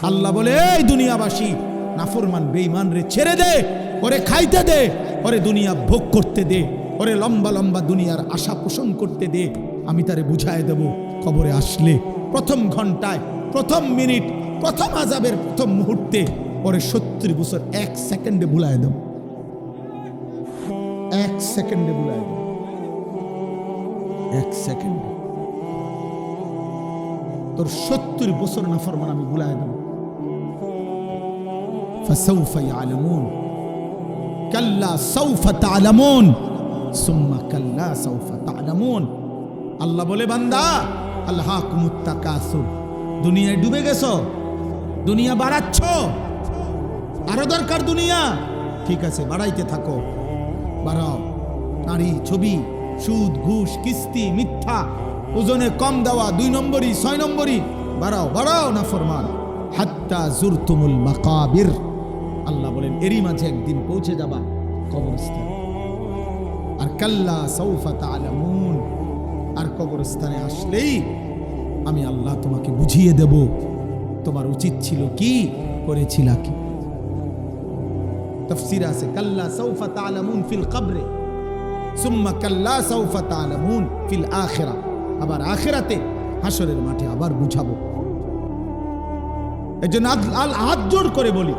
আল্লাহ বলে, এই দুনিয়াবাসী, নাফরমান বেঈমান রে ছেড়ে দে, ওরে খাইতে দে, ওরে দুনিয়া ভোগ করতে দে, ওরে লম্বা লম্বা দুনিয়ার আশা পোষণ করতে দে। আমি তারে বুঝায় দেব, কবরে আসলে প্রথম ঘন্টায়, প্রথম মিনিট, প্রথম আযাবের প্রথম মুহূর্তে ওরে 70 বছর 1 সেকেন্ডে ভুলায় দেব। 1 সেকেন্ডে ভুলায় দেব, 1 সেকেন্ডে। তোর 70 বছর নাফরমান আমি ভুলায় দেব। ফাসাউফা ইয়ালামুন কাল্লা সাউফা তা'লামুন সুম্মা কাল্লা সাউফা তা'লামুন। আল্লাহ বলে, বান্দা, আলহাকুমুত তাকাসুর, দুনিয়ায় ডুবে গেছো, দুনিয়া বাড়াচ্ছ, আরো দরকার দুনিয়া, ঠিক আছে বাড়াইতে থাকো, বাড়াও। নারী, ছবি, সুদ, ঘুষ, কিস্তি, মিথ্যা, ওজনে কম দেওয়া, 2 নম্বরই, 6 নম্বরই, বাড়াও বাড়াও নাফরমান। হাত্তা জুরতুমুল মাকাবির, আল্লাহ বলেন এরই মাঝে একদিন পৌঁছে যাবা কবরস্থানে। আর কাল্লা সাউফা তা'লামুন, আর কবরস্থানে আসলেই আমি আল্লাহ তোমাকে বুঝিয়ে দেব তোমার উচিত ছিল কি, করেছিলা কি। তাফসীর আছে, কাল্লা সাউফা তা'লামুন ফিল কবরে সুম্মা কাল্লা সাউফা তা'লামুন ফিল আখিরা, আবার আখিরাতে হাসরের মাঠে আবার বুঝাবো। এজন্য হাত জোড় করে বলি,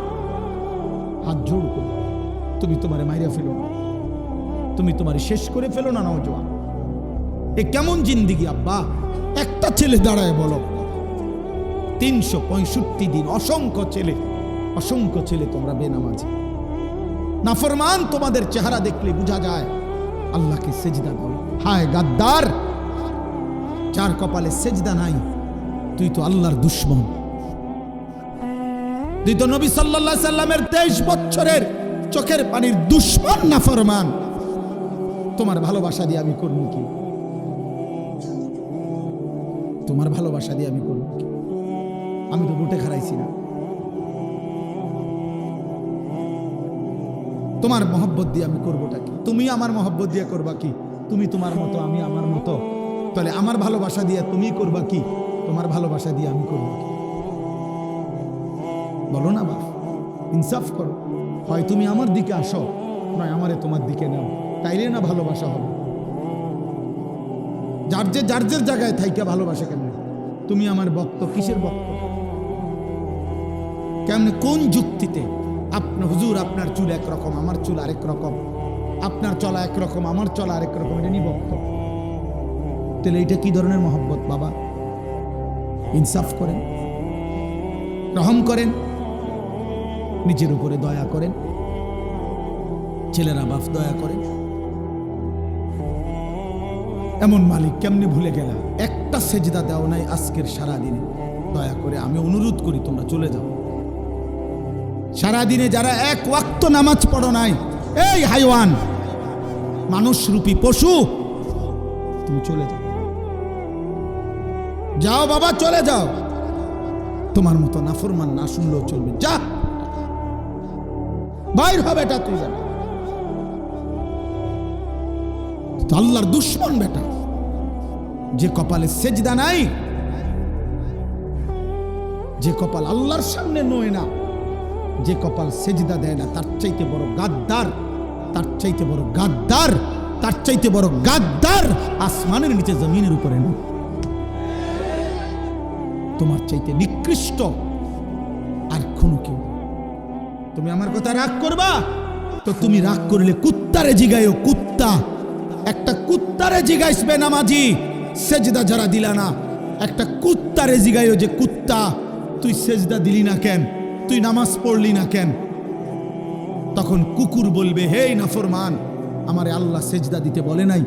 হাত জোড় করে, তুমি তোমারে মাইরা ফেলো না, তুমি তোমারে শেষ করে ফেলো না নওজোয়ান। এ কেমন জিন্দেগি আব্বা? একটা ছেলে দাঁড়ায় বলো, 365 দিন অসংখ্য ছেলে তোমরা বেনামাজি নাফরমান। তোমাদের চেহারা দেখলে বোঝা যায় আল্লাহকে সেজদা দাও। হায় গাদ্দার, যার কপালে সেজদা নাই, তুই তো আল্লাহর দুশমন। তুই তো নবী সাল্লাল্লাহু আলাইহি সাল্লামের 23 বছরের চোখের পানির দুশমন নাফরমান। তোমার ভালোবাসা দিয়ে আমি করব কি? তোমার ভালোবাসা দিয়ে আমি করব কি? আমি তো বুটে খারাইছি না। তোমার মহব্বত দিয়ে আমি করবোটা কি? তুমি আমার মহব্বত দিয়ে করবা কি? তুমি তোমার মতো, আমি আমার মতো, তাহলে আমার ভালোবাসা দিয়ে তুমি করবা কি? তোমার ভালোবাসা দিয়ে আমি করব কি? বলো না বাপ, ইনসাফ করো। হয় তুমি আমার দিকে আসো, নয় আমারে তোমার দিকে নাও, তাইলে না ভালোবাসা হবে। যার যে জায়গায় থাইকা ভালোবাসা কেমন? তুমি আমার ভক্ত, কিসের ভক্ত? কেমনে, কোন যুক্তিতে? আপনার হুজুর, আপনার চুল একরকম, আমার চুল আরেক রকম, আপনার চলা একরকম, আমার চলা আরেক রকম, এটা নিয়ে ভক্ত? তাহলে এটা কি ধরনের মহব্বত বাবা? ইনসাফ করেন, রহম করেন, নিজের উপরে দয়া করেন, ছেলেরা বাপ দয়া করেন। এমন মালিক কেমনে ভুলে গেলা? একটা সেজদা দাও নাই আজকের সারাদিনে। দয়া করে আমি অনুরোধ করি তোমরা চলে যাও। সারাদিনে যারা 1 ওয়াক্ত নামাজ পড়ো নাই, এই হাইওয়ান, মানুষ রূপী পশু, তুমি চলে যাও। যাও বাবা, চলে যাও। তোমার মতো নাফরমান না শুনলেও চলবে, যা বাইর হবে। এটা তুই জানা, আল্লাহর দুশমন বেটা। যে কপালে সেজদা নাই, যে কপাল আল্লাহর সামনে নয় না, যে কপাল সেজদা দেয় না, তার চাইতে বড় গাদ্দার, তার চাইতে বড় গাদ্দার, তার চাইতে বড় গাদ্দার আসমানের নিচে জমিনের উপরে না। তোমার চাইতে নিকৃষ্ট আর কোনো কেউ। তুমি আমার কথা রাগ করবা তো তুমি রাগ করলে কুত্তারে জিগাইও। কুত্তা, একটা কুত্তারে জিগাইসবে নামাজি, সেজদা যারা দিলা না, একটা কুত্তারে জিগাইও যে কুত্তা তুই সেজদা দিলি না কেন, তুই নামাজ পড়লি না কেন? তখন কুকুর বলবে, হে নাফরমান, আমারে আল্লাহ সেজদা দিতে বলে নাই,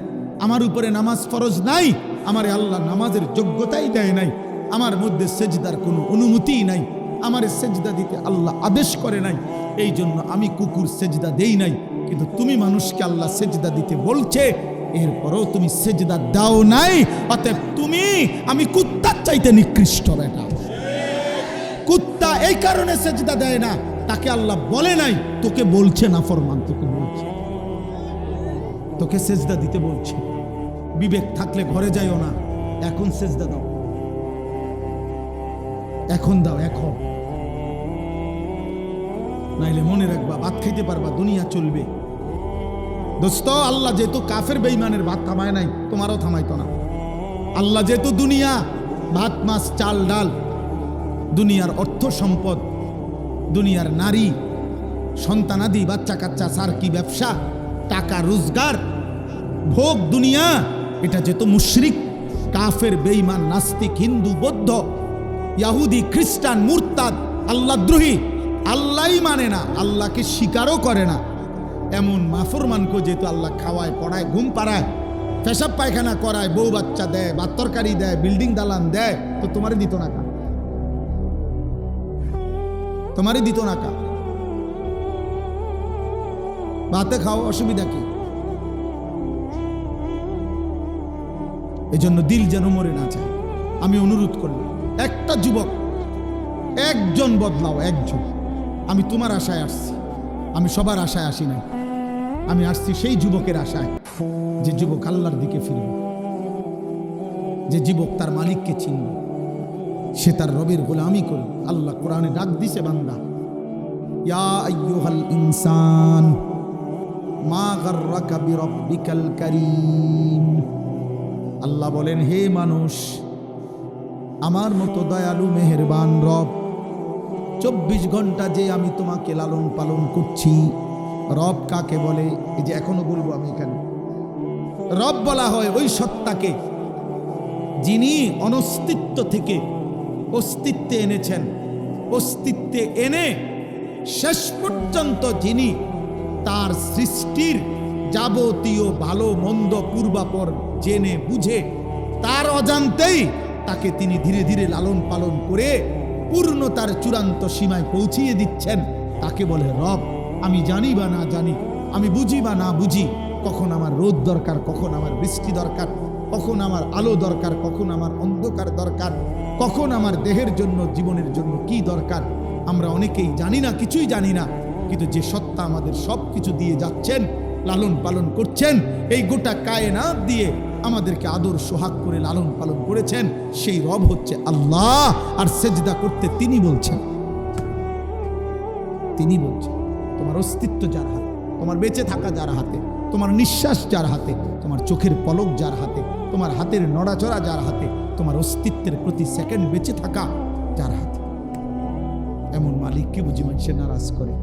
আমার উপরে নামাজ ফরজ নাই, আমারে আল্লাহ নামাজের যোগ্যতাই দেয় নাই, আমার মধ্যে সেজদার কোনো অনুমতিই নাই, আমারে সেজদা দিতে আল্লাহ আদেশ করে নাই, এই জন্য আমি কুকুর সেজদা দেই নাই। কিন্তু তুমি মানুষকে আল্লাহ সেজদা দিতে বলছে, এরপরও তুমি সেজদা দাও নাই, অতএব তুমি, আমি কুত্তার চাইতে নিকৃষ্ট বেটা। কুত্তা এই কারণে সেজদা দেয় না, তাকে আল্লাহ বলে নাই, তোকে বলছে নাফরমান, তোকে বলছে, তোকে সেজদা দিতে বলছে। বিবেক থাকলে ঘরে যাইও না, এখন সেজদা দাও, এখন দাও, এখন নাইলে মনে রাখবা ভাত খাইতে পারবা, দুনিয়া চলবে। দোস্ত, আল্লাহ যেহেতু কাফের বেঈমানের ভাত থামায় নাই, তোমারও থামাইতো না। আল্লাহ যেহেতু দুনিয়া ভাত মাছ চাল ডাল, দুনিয়ার অর্থ সম্পদ, দুনিয়ার নারী সন্তানাদি বাচ্চা কাচ্চা সার্কি ব্যবসা টাকা রোজগার ভোগ দুনিয়া, এটা যেহেতু মুশরিক কাফের বেঈমান নাস্তিক হিন্দু বৌদ্ধ ইহুদি খ্রিস্টান মুরতাদ আল্লাহদ্রোহী, আল্লাহই মানে না, আল্লাহকে স্বীকারও করে না, এমন মাফরমানকে যেহেতু আল্লাহ খাওয়ায় পড়ায় ঘুম পাড়ায় পেশাব পায়খানা করায় বউ বাচ্চা দেয় ভাত তরকারি দেয় বিল্ডিং দালান দেয়, তো তোমারই দিত না কা? তোমারই দিত না কা? ভাতে খাও, অসুবিধা কি? এজন্য দিল যেন মরে না যায়। আমি অনুরোধ করলাম, একটা যুবক একজন বদলাও, একজন। আমি তোমার আশায় আসছি, আমি সবার আশায় আসি নাই, আমি আসছি সেই যুবকের আশায় যে যুবক আল্লাহর দিকে ফিরবে, যে যুবক তার মালিককে চিনবে, সে তার রবের গোলামি করবে। আল্লাহ কোরআনে ডাক দিছে, বান্দা ইয়া আইয়ুহাল ইনসান মা গাররাকা বিরাব্বিকাল কারীম। আল্লাহ বলেন, হে মানুষ, আমার মতো দয়ালু মেহেরবান রব 24 ঘন্টা যে আমি তোমাকে লালন পালন করছি। রব কাকে বলে? এই যে এখনো বলবো আমি এখানে, রব বলা হয় ওই সত্তাকে যিনি অনস্তিত্ব থেকে অস্তিত্বে এনেছেন, অস্তিত্বে এনে শেষ পর্যন্ত যিনি তার সৃষ্টির যাবতীয় ভালো মন্দ পূর্বাপর জেনে বুঝে তার অজান্তেই তাকে তিনি ধীরে ধীরে লালন পালন করে পূর্ণতার চূড়ান্ত সীমায় পৌঁছিয়ে দিচ্ছেন, তাকে বলে রব। আমি জানি বা না জানি, আমি বুঝি বা না বুঝি, কখন আমার রোদ দরকার, কখন আমার বৃষ্টি দরকার, কখন আমার আলো দরকার, কখন আমার অন্ধকার দরকার, কখন আমার দেহের জন্য জীবনের জন্য কি দরকার, আমরা অনেকেই জানি না, কিছুই জানি না। কিন্তু যে সত্তা আমাদের সব কিছু দিয়ে যাচ্ছেন, লালন পালন করছেন, এই গোটা কায়নাত দিয়ে আমাদেরকে আদর সোহাগ করে লালন পালন করেছেন, সেই রব হচ্ছে আল্লাহ। আর সেজদা করতে তিনি বলছেন, তিনি বলছেন। তোমার অস্তিত্ব যার হাতে, তোমার বেঁচে থাকা যার হাতে, তোমার নিঃশ্বাস যার হাতে, তোমার চোখের পলক যার হাতে, তোমার হাতের নড়াচড়া যার হাতে, তোমার অস্তিত্বের প্রতি সেকেন্ড বেঁচে থাকা যার হাতে, এমন মালিককে বুঝি মানুষের নারাজ করে?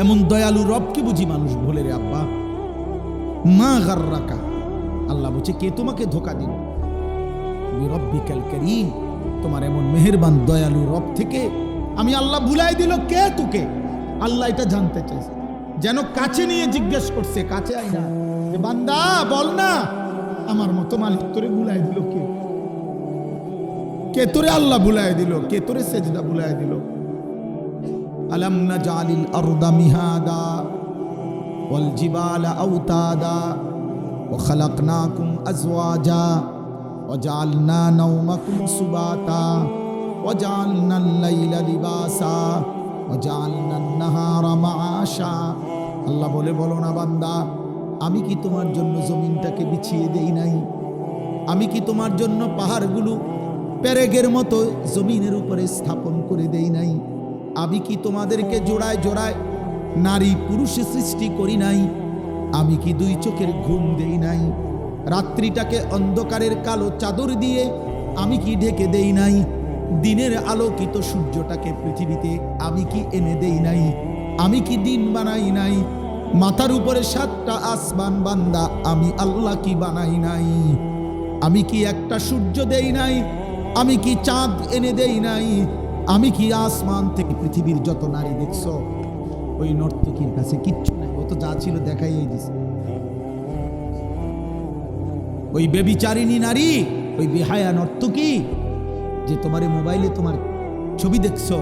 এমন দয়ালু রবকে বুঝি মানুষ ভোলে রে আব্বা? মা গাররাকা, আল্লাহ বলছে, কে তোমাকে ধোঁকা দিল? বিরব্বিকাল কারীম, তোমার এমন মেহেরবান দয়ালু রব থেকে আমি আল্লাহ ভুলাই দিল কে তোকে? আল্লাহ এটা জানতে চাইছে, যেন কাছে নিয়ে জিজ্ঞেস করছে, কাছে আই না, বান্দা বল না, আমার মতো মালিক তোরে ভুলাই দিল কে? কে তোরে আল্লাহ ভুলাই দিল? কে তোরে সেজদা ভুলাই দিল? আলাম নাজালিল আরদা মিহাদা ওয়াল জিবালা আওতাদা ওয়া খালাকনাকুম আজওয়াজা ওয়া জাআলনা নাওমাকুম সুবাতা ওয়া জাআলনাল লাইলা লিবাসা ওয়া জাআলনান নাহারা মাআশা। আল্লাহ বলে, বলো না বান্দা, আমি কি তোমার জন্য জমিনটাকে বিছিয়ে দেই নাই? আমি কি তোমার জন্য পাহাড়গুলো পেরেগের মতো জমিনের উপরে স্থাপন করে দেই নাই? আমি কি তোমাদেরকে জোড়ায় জোড়ায় নারী পুরুষে সৃষ্টি করি নাই? আমি কি দুই চোখের ঘুম দেই নাই? রাত্রিটাকে অন্ধকারের কালো চাদর দিয়ে আমি কি ঢেকে দেই নাই? দিনের আলোকিত সূর্যটাকে পৃথিবীতে আমি কি এনে দেই নাই? আমি কি দিন বানাই নাই? মাথার উপরে 7টা আসমান বান্দা আমি আল্লাহ কি বানাই নাই? আমি কি একটা সূর্য দেই নাই? আমি কি চাঁদ এনে দেই নাই? আমি কি আসমান থেকে পৃথিবীর যত নারী দেখছো, ওই নর্তকীর কাছে কিচ্ছু নাই, ও তো যা ছিল দেখাইই দিছে। ওই বেবিচারিণী নারী, ওই বেহায়া নর্তকী যে তোমার মোবাইলে তোমার ছবি দেখছো,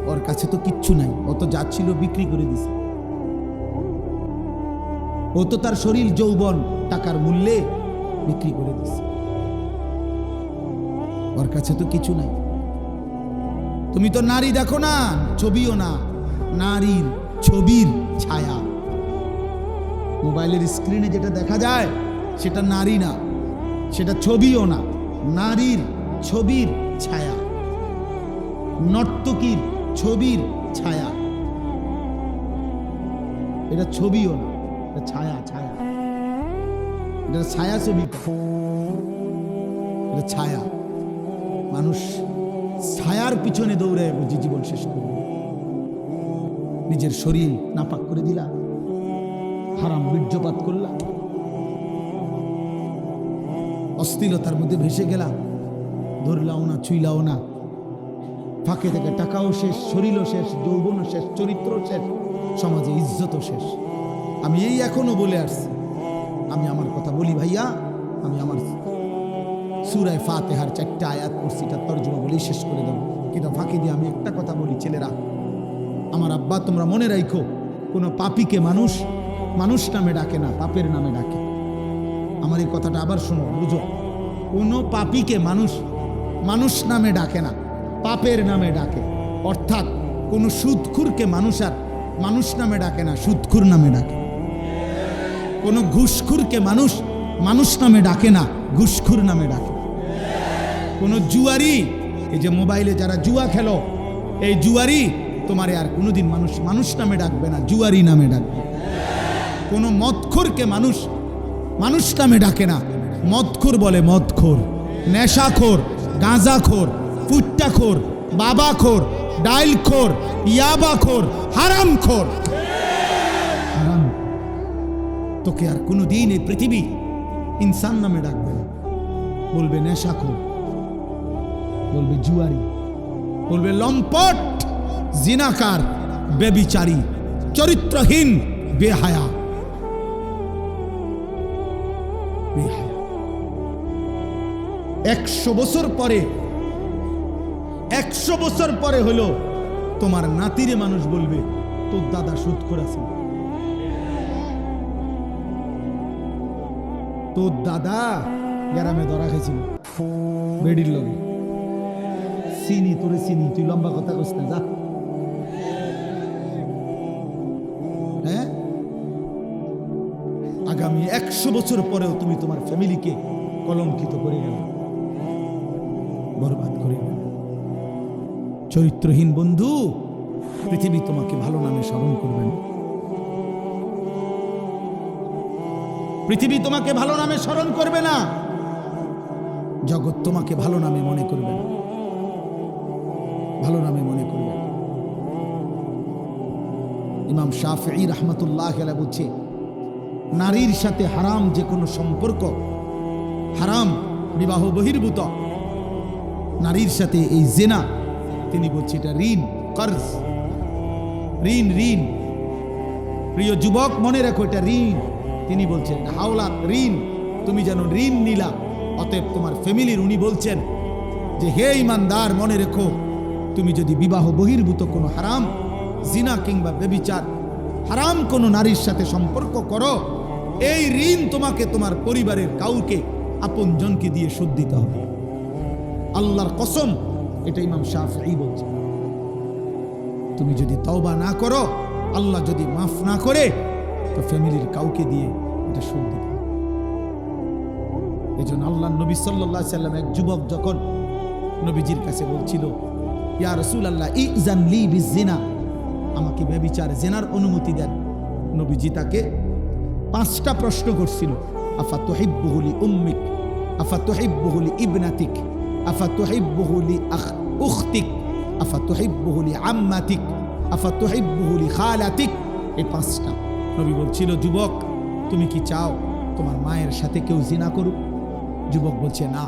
ওর কাছে তো কিচ্ছু নাই, ও তো যা ছিল বিক্রি করে দিছে। ও তো তার শরীর যৌবন টাকার মূল্যে বিক্রি করে দিছে, ওর কাছে তো কিছু নাই। তুমি তো নারী দেখো না, ছবিও না, নারীর ছবির ছায়া। মোবাইলের স্ক্রিনে যেটা দেখা যায় সেটা নারী না, সেটা ছবিও না, নারীর ছবির ছায়া। নর্তকীর ছবির ছায়া। এটা ছবিও না, এটা ছায়া। ছায়া, এটা ছায়া ছবি, এটা ছায়া। মানুষ ছায়ার পিছনে দৌড়ায় বুঝি জীবন শেষ করবে। নিজের শরীর নাপাক করে দিলা, হারাম বীর্যপাত করলা, অস্থিরতার মধ্যে ভেসে গেলা, ধরলাও না, ছুইলাও না, ফাঁকে থেকে টাকাও শেষ, শরীরও শেষ, যৌবনও শেষ, চরিত্র শেষ, সমাজে ইজ্জতও শেষ। আমি এই এখনো বলে আসছি, আমি আমার কথা বলি ভাইয়া, আমি আমার সূরা ফাতিহার 4টা আয়াত পড়ছি, তার তরজমা বলেই শেষ করে দেব। কিন্তু ফাঁকি দিয়ে আমি একটা কথা বলি, ছেলেরা, আমার আব্বা, তোমরা মনে রাখো, কোনো পাপীকে মানুষ মানুষ নামে ডাকে না, পাপের নামে ডাকে। আমার এই কথাটা আবার শোনো, বুঝো। কোনো পাপীকে মানুষ মানুষ নামে ডাকে না, পাপের নামে ডাকে। অর্থাৎ কোনো সুদখুরকে মানুষ আর মানুষ নামে ডাকে না, সুদখুর নামে ডাকে। কোনো ঘুষখুরকে মানুষ মানুষ নামে ডাকে না, ঘুষখুর নামে ডাকে। কোনো জুয়ারি, এই যে মোবাইলে যারা জুয়া খেলো, এই জুয়ারি তোমারে আর কোনোদিন মানুষ মানুষ নামে ডাকবে না, জুয়ারি নামে ডাকবে। কোনো মদখোরকে মানুষ মানুষ নামে ডাকে না, মদখোর বলে মদখোর, নেশাখোর, গাঁজাখোর, ফুট্টাখোর, বাবাখোর, ডাইলখোর, ইয়াবাখোর, হারামখোর। হারাম তোকে আর কোনোদিন এই পৃথিবী ইনসান নামে ডাকবে না, বলবে নেশাখোর, বলবে জুয়ারি, বলবে লম্পট, জিনাকার, বেবিচারী, চরিত্রহীন, বেহায়া। 100 বছর পরে, 100 বছর পরে হলো তোমার নাতিরে মানুষ বলবে তোর দাদা সুদখোর আছে, তোর দাদা গ্রামে ধরা খেয়েছিল বেডির লগে, চিনি তোরে চিনি, তুই লম্বা কথা কইস না, যা। হ্যাঁ, আগামী 100 বছর পরেও তুমি তোমার ফ্যামিলিকে কলঙ্কিত করে গেল, বরবাদ করে গেল। চরিত্রহীন বন্ধু, পৃথিবী তোমাকে ভালো নামে স্মরণ করবে না, পৃথিবী তোমাকে ভালো নামে স্মরণ করবে না, জগৎ তোমাকে ভালো নামে মনে করবে না, ভালো নামে মনে করবে না। ইমাম শাফিঈ রাহমাতুল্লাহ আলাইহি বলছে, নারীর সাথে হারাম যে কোনো সম্পর্ক, হারাম বিবাহ বহির্ভূত, নারীর সাথে এই জিনা, তিনি বলছে এটা ঋণ, কর্জ, ঋণ, ঋণ। প্রিয় যুবক, মনে রাখো এটা ঋণ। তিনি বলছেন হাওলাত, ঋণ, তুমি যেন ঋণ নিলা। অতএব তোমার ফ্যামিলির উনি বলছেন যে হে ইমানদার, মনে রেখো, তুমি যদি বিবাহ বহির্ভূত কোনো হারাম, জিনা কিংবা ব্যভিচার, হারাম কোনো নারীর সাথে সম্পর্ক করো, এই ঋণ তোমাকে তোমার পরিবারের কাউকে আপনজনকে দিয়ে শোধ দিতে হবে। আল্লাহর কসম, এটা ইমাম শাফিঈ বলছে। তুমি যদি তওবা না করো, আল্লাহ যদি মাফ না করে, তো ফ্যামিলির কাউকে দিয়ে এটা শোধ দিতে হবে। এই জন্য আল্লাহ নবী সাল্লাল্লাহু আলাইহি সাল্লাম, এক যুবক যখন নবীজির কাছে বলছিল, ইয়া রাসূলুল্লাহ ইযান লি বিজিনা, আমাকে ব্যভিচার, জিনার অনুমতি দেন। নবীজি তাকে 5টা প্রশ্ন করছিল। আফা তুহিব্বুহু লি উম্মিক, আফা তুহিব্বুহু লি ইবনাতিক, আফা তুহিব্বুহু লি উখতিক, আফা তুহিব্বুহু লি আম্মাতিক, আফা তুহিব্বুহু লি খালাতিক। এই 5টা। নবী বলছিল, যুবক, তুমি কি চাও তোমার মায়ের সাথে কেউ জিনা করুক? যুবক বলছে না।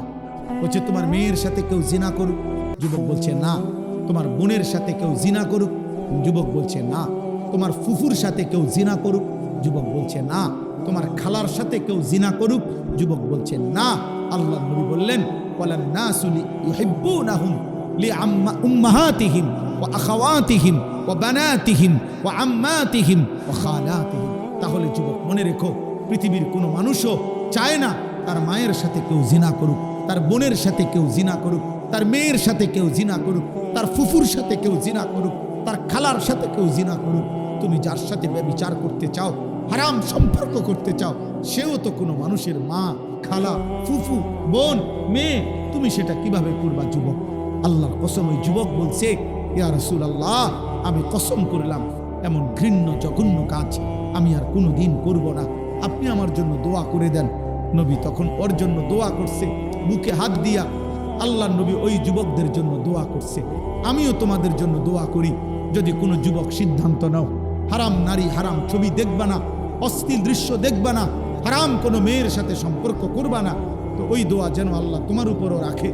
বলছে তোমার মেয়ের সাথে কেউ জিনা করুক? যুবক বলছে না। তোমার বোনের সাথে কেউ জিনা করুক? যুবক বলছে না। তোমার ফুফুর সাথে কেউ জিনা করুক? যুবক বলছে না। তোমার খালার সাথে কেউ জিনা করুক? যুবক বলছে না। আল্লাহ নবী বললেন, ওয়ালান নাসু ইউহিব্বুনাহুম লিউম্মাহাতিহিম ওয়া আখাওয়াতিহিম ওয়া বানাতিহিম ওয়া আম্মাতিহিম ওয়া খালাতিহিম। তাহলে যুবক, মনে রেখো, পৃথিবীর কোনো মানুষও চায় না তার মায়ের সাথে কেউ জিনা করুক, তার বোনের সাথে কেউ জিনা করুক, তার মেয়ের সাথে কেউ জিনা করুক, তার ফুফুর সাথে কেউ জিনা করুক, তার খালার সাথে কেউ জিনা করুক। তুমি যার সাথে ব্যভিচার করতে চাও, হারাম সম্পর্ক করতে চাও, সেও তো কোনো মানুষের মা, খালা, ফুফু, বোন, মেয়ে। তুমি সেটা কিভাবে করবা যুবক? আল্লাহর কসম, ওই যুবক বলছে, ইয়া রাসূলুল্লাহ, আমি কসম করলাম এমন ঘৃণ্য জঘন্য কাজ আমি আর কোনোদিন করব না, আপনি আমার জন্য দোয়া করে দেন। নবী তখন ওর জন্য দোয়া করছে, বুকে হাত দিয়া আল্লাহর নবী ওই যুবকদের জন্য দোয়া করছে। আমিও তোমাদের জন্য দোয়া করি, যদি কোনো যুবক সিদ্ধান্ত নাও হারাম নারী, হারাম ছবি দেখবা না, অশ্লীল দৃশ্য দেখবা না, হারাম কোনো মেয়ের সাথে সম্পর্ক করবা না, তো ওই দোয়া যেন আল্লাহ তোমার উপরও রাখে।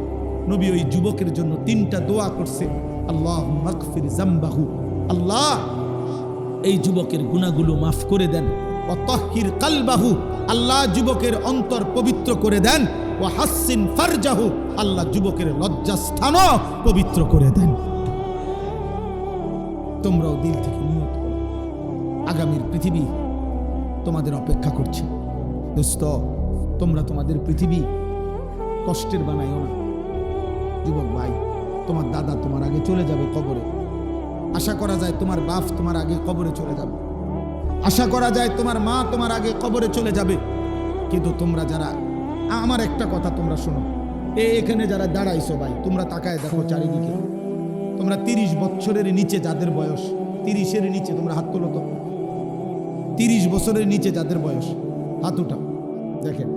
নবী ওই যুবকের জন্য 3টা দোয়া করছে। আল্লাহুম্মা গফির যামবাহু, আল্লাহ এই যুবকের গুনাহগুলো মাফ করে দেন। ওয়া তাহহির কালবাহু, আল্লাহ যুবকের অন্তর পবিত্র করে দেন। ওয়া হাসসিন ফারজাহু, আল্লাহ যুবকের লজ্জাস্থানও পবিত্র করে দেন। তোমরাও দিল থেকে নিয়ত করো, আগামীর পৃথিবী তোমাদের অপেক্ষা করছে। দোস্ত, তোমরা তোমাদের পৃথিবী কষ্টের বানাইও না। যুবক ভাই, তোমার দাদা তোমার আগে চলে যাবে কবরে, আশা করা যায় তোমার বাপ তোমার আগে কবরে চলে যাবে, আশা করা যায় তোমার মা তোমার আগে কবরে চলে যাবে। কিন্তু তোমরা যারা, আমার একটা কথা তোমরা শোনো, এখানে যারা দাঁড়াইছো ভাই, তোমরা তাকায় দেখো চারিদিকে, তোমরা 30 বছরের নিচে যাদের বয়স, 30-এর নিচে, তোমরা হাত তোলো তো। 30 বছরের নিচে যাদের বয়স, হাত উঠাও। দেখেন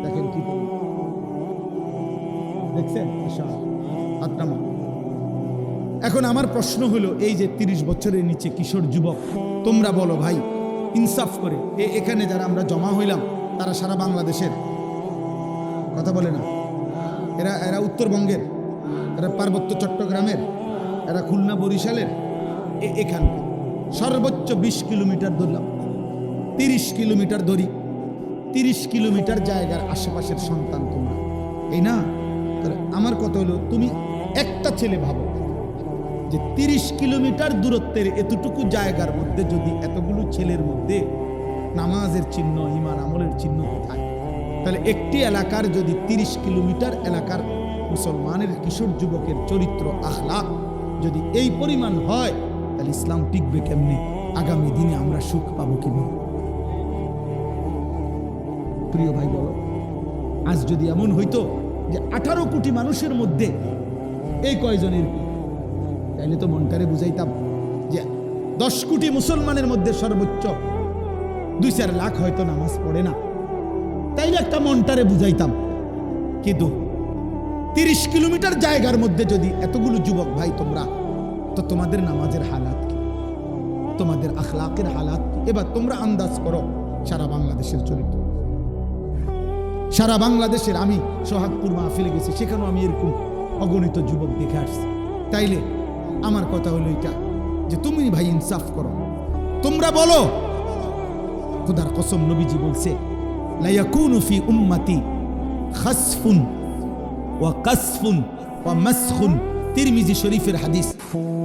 দেখেন কি দেখছেন, হাত নামাও। এখন আমার প্রশ্ন হলো, এই যে 30 বছরের নিচে কিশোর যুবক, তোমরা বলো ভাই, ইনসাফ করে এখানে যারা আমরা জমা হইলাম, তারা সারা বাংলাদেশের কথা বলে না, এরা উত্তরবঙ্গের, এরা পার্বত্য চট্টগ্রামের, এরা খুলনা বরিশালের, এখানে সর্বোচ্চ 20 কিলোমিটার ধরলাম, 30 কিলোমিটার ধরি, 30 কিলোমিটার জায়গার আশেপাশের সন্তান তোমরা, এই না? আমার কথা হলো, তুমি একটা ছেলে ভাবো যে 30 কিলোমিটার দূরত্বের এতটুকু জায়গার মধ্যে যদি এতগুলো ছেলের মধ্যে নামাজের চিহ্ন, ঈমান আমলের চিহ্ন কোথায়? তাহলে একটি এলাকার যদি 30 কিলোমিটার এলাকার মুসলমানের কিশোর যুবকের চরিত্র, আখলাক যদি এই পরিমাণ হয়, তাহলে ইসলাম টিকবে কেমনে? আগামী দিনে আমরা সুখ পাবো কিভাবে? প্রিয় ভাই বলো, আজ যদি এমন হইতো যে 18 কোটি মানুষের মধ্যে এই কয়জনের, তাইলে তো মনটারে বুঝাইতাম যে 10 কোটি মুসলমানের মধ্যে সর্বোচ্চ 2-4 লাখ হয়তো নামাজ পড়ে না, তাইলে একটা মনটারে বুঝাইতাম। কিন্তু 30 কিলোমিটার জায়গার মধ্যে যদি এতগুলো যুবক ভাই তোমরা, তো তোমাদের নামাজের হালাত কি, তোমাদের আখলাকের হালাত কি? এবার তোমরা আন্দাজ করো সারা বাংলাদেশের চরিত্র, সারা বাংলাদেশের। আমি সোহাগপুর মাহফিলে গেছি, সেখানেও আমি এরকম অগণিত যুবক দেখে আসছি। তাইলে আমার কথা হলো এটা, যে তুমি ভাই ইনসাফ করো, তোমরা বলো। খোদার কসম, নবীজি বলছে, লা ইয়াকুনু ফি উম্মতি খাসফুন ওয়া কাসফুন ওয়া মাসখুন, তিরমিজি শরীফের হাদিস।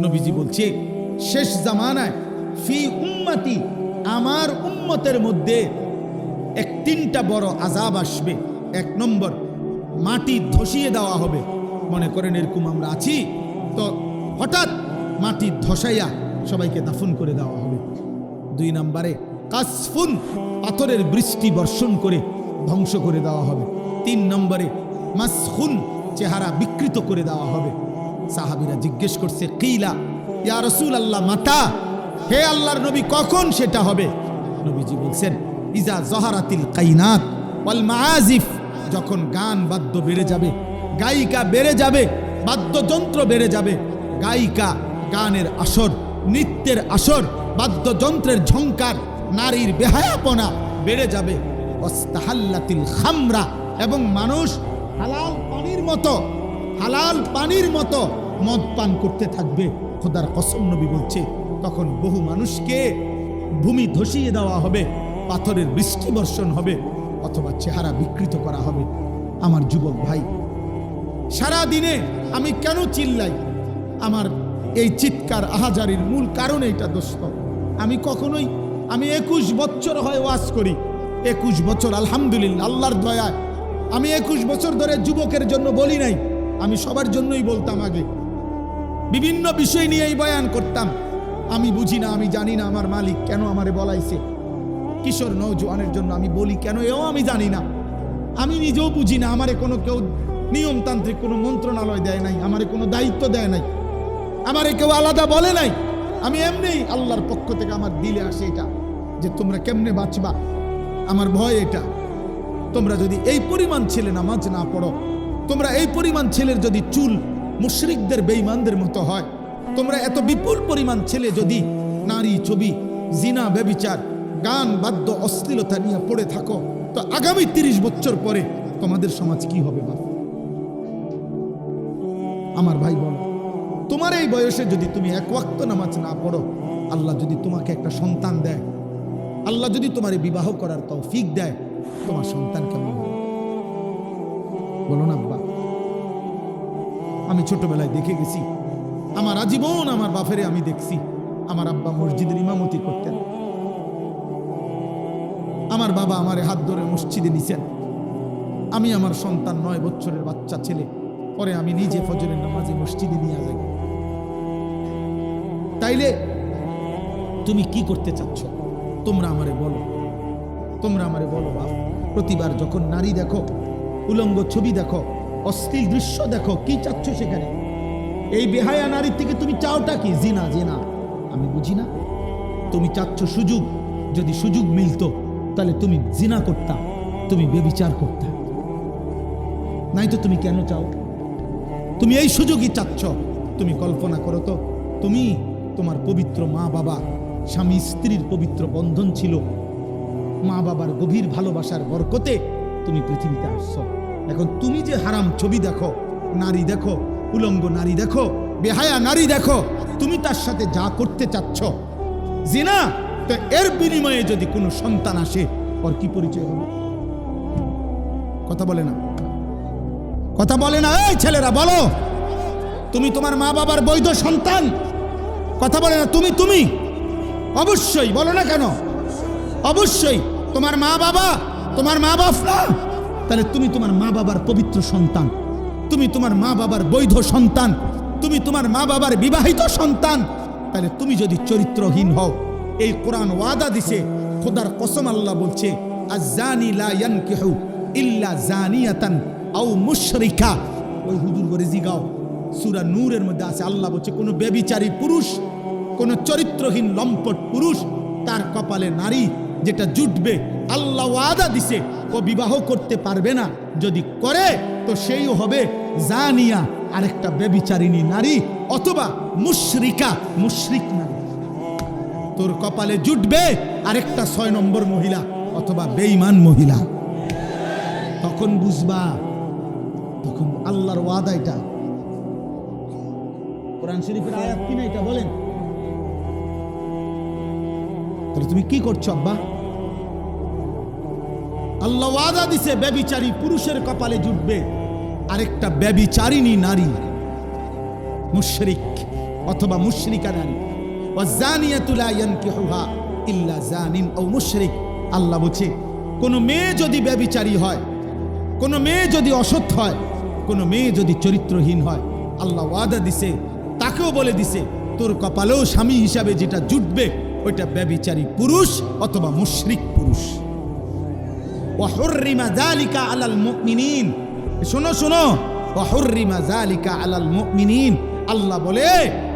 নবীজি বলছে, শেষ জামানায় ফি উম্মতি, আমার উম্মতের মধ্যে 3টা বড় আযাব আসবে। 1 নম্বর, মাটি ধসিয়ে দেওয়া হবে। মনে করেন এরকম আমরা আছি, তো হঠাৎ মাটি ধসাইয়া সবাইকে দাফন করে দেওয়া হবে। 2 নম্বরে কাসফুন, পাথরের বৃষ্টি বর্ষণ করে ধ্বংস করে দেওয়া হবে। 3 নম্বরে মাসখুন, চেহারা বিকৃত করে দেওয়া হবে। সাহাবীরা জিজ্ঞেস করছে, কিলা ইয়া রাসূলুল্লাহ মাতা, হে আল্লাহর নবী কখন সেটা হবে? নবীজি বলছেন, ইজা জহারাতিল কাইনাত ওয়াল মাআজিফ, যখন গান বাদ্য বেড়ে যাবে, গায়িকা বেড়ে যাবে, বাদ্যযন্ত্র বেড়ে যাবে, গায়িকা, গানের আসর, নৃত্যের আসর, বাদ্যযন্ত্রের ঝংকার, নারীর বেহায়াপনা বেড়ে যাবে। ওয়াস্তাহাল্লাতিল খামরা, এবং মানুষ হালাল পানির মতো মদ পান করতে থাকবে। খোদার কসম, নবী বলছে, তখন বহু মানুষকে ভূমি ধসিয়ে দেওয়া হবে, পাথরের বৃষ্টি বর্ষণ হবে, অথবা চেহারা বিকৃত করা হবে। আমার যুবক ভাই, সারা দিনে আমি কেন চিল্লাই? আমার এই চিৎকার আহাজারির মূল কারণ এইটা দোস্ত। আমি 21 বছর হয় ওয়াজ করি, 21 বছর আলহামদুলিল্লাহ, আল্লাহর দয়ায় আমি 21 বছর ধরে যুবকের জন্য বলি নাই, আমি সবার জন্যই বলতাম। আগে বিভিন্ন বিষয় নিয়েই বয়ান করতাম। আমি বুঝি না, আমি জানি না আমার মালিক কেন আমারে বলাইছে। কিশোর নওজোয়ানের জন্য আমি বলি কেন, এও আমি জানি না, আমি নিজেও বুঝি না। আমারে কোনো কেউ নিয়মতান্ত্রিক কোনো মন্ত্রণালয় দেয় নাই, আমারে কোনো দায়িত্ব দেয় নাই, আমারে কেউ আলাদা বলে নাই। আমি এমনি আল্লাহর পক্ষ থেকে আমার দিলে আসে এটা যে তোমরা কেমনে বাঁচবা। আমার ভয় এটা, তোমরা যদি এই পরিমাণ ছেলে নামাজ না পড়ো, তোমরা এই পরিমাণ ছেলের যদি চুল মুশরিকদের বেঈমানদের মতো হয়, তোমরা এত বিপুল পরিমাণ ছেলে যদি নারী, ছবি, জিনা, ব্যভিচার, গান, বাদ্য, অশ্লীলতা নিয়ে পড়ে থাকো, তো আগামী 30 বছর পরে তোমাদের সমাজ কি হবে বাপ? আমার ভাই বলো, তোমার এই বয়সে যদি তুমি এক ওয়াক্ত নামাজ না পড়ো, আল্লাহ যদি তোমাকে একটা সন্তান দেয়, আল্লাহ যদি তোমার বিবাহ করার তৌফিক দেয়, তোমার সন্তান কেমন হবে বলো না আব্বা? আমি ছোটবেলায় দেখে গেছি, আমার আজীবন আমার বাপেরে আমি দেখছি, আমার আব্বা মসজিদের ইমামতি করতেন, আমার বাবা আমারে হাত ধরে মসজিদে নিছেন। আমি আমার সন্তান 9 বছরের বাচ্চা ছেলে, পরে আমি নিজে ফজরের নামাজে মসজিদে নিয়ে যাই। তাইলে তুমি কি করতে চাচ্ছ? তোমরা আমারে বলো, তোমরা আমারে বলো বাপ। প্রতিবার যখন নারী দেখো, উলঙ্গ ছবি দেখো, অশ্লীল দৃশ্য দেখো, কি চাচ্ছ সেখানে? এই বেহায়া নারীর থেকে তুমি চাওটা কি? জিনা। জিনা আমি বুঝি না। তুমি চাচ্ছ সুযোগ, যদি সুযোগ মিলতো তাহলে তুমি জিনা করতা, তুমি ব্যভিচার করতা, নাই তো তুমি কেন চাও? তুমি এই সুযোগই চাচ্ছ। তুমি কল্পনা করো তো, তুমি তোমার পবিত্র মা বাবা, স্বামী স্ত্রীর পবিত্র বন্ধন ছিল, মা বাবার গভীর ভালোবাসার বরকতে তুমি পৃথিবীতে আসছো। এখন তুমি যে হারাম ছবি দেখো, নারী দেখো, উলঙ্গ নারী দেখো, বেহায়া নারী দেখো, তুমি তার সাথে যা করতে চাচ্ছ জিনা, তো এর বিনিময়ে যদি কোনো সন্তান আসে, ওর কি পরিচয় হবে? কথা বলে না, কথা বলে না। এই ছেলেরা বলো, তুমি তোমার মা বাবার বৈধ সন্তান? কথা বলে না। তুমি অবশ্যই বলো না কেন? অবশ্যই তোমার মা বাবা, তোমার মা বাপ না, তাহলে তুমি তোমার মা বাবার পবিত্র সন্তান, তুমি তোমার মা বাবার বৈধ সন্তান, তুমি তোমার মা বাবার বিবাহিত সন্তান। তাহলে তুমি যদি চরিত্রহীন হও, এই কোরআন ওয়াদা দিছে, খোদার কসম আল্লাহ বলছে, আয-যানি লা ইয়ানকিহু ইল্লা জানিয়াতান আও মুশরিকা। ওই হুজুর করে জিগাও, সূরা নূরের মধ্যে আছে, আল্লাহ বলছে কোন ব্যভিচারী পুরুষ, কোন চরিত্রহীন লম্পট পুরুষ, তার কপালে নারী যেটা জুটবে, আল্লাহ ওয়াদা দিছে ও বিবাহ করতে পারবে না। যদি করে তো সেই হবে জানিয়া, আরেকটা ব্যভিচারিণী নারী, অথবা মুশরিকা, মুশরিক নারী। তোর কপালে জুটবে আরেকটা 6 নম্বর মহিলা, অথবা বেঈমান মহিলা। তখন বুঝবা, তখন আল্লাহর ওয়াদা এটা। কোরআন শরীফের আয়াত কিনা এটা বলেন। তাহলে তুমি কি করছো আব্বা? আল্লাহ ওয়াদা দিছে ব্যভিচারী পুরুষের কপালে জুটবে আরেকটা ব্যভিচারিণী নারী, মুশরিক অথবা মুশরিকা নারী। ওয়াজানিয়াতু লা ইয়ানকিহুহা ইল্লা জানিন আও মুশরিক। আল্লাহ বলছে কোন মেয়ে যদি ব্যভিচারী হয়, কোন মেয়ে যদি অসৎ হয়, কোন মেয়ে যদি চরিত্রহীন হয়, আল্লাহ ওয়াদা দিছে, তাকেও বলে দিছে তোর কপালেও স্বামী হিসাবে যেটা জুটবে ওইটা ব্যভিচারী পুরুষ অথবা মুশরিক পুরুষ। ওয়া হুররিমা যালিকা আলাল মুমিনিন। শোনো শোনো, ওয়া হুররিমা যালিকা আলাল মুমিনিন। আল্লাহ বলে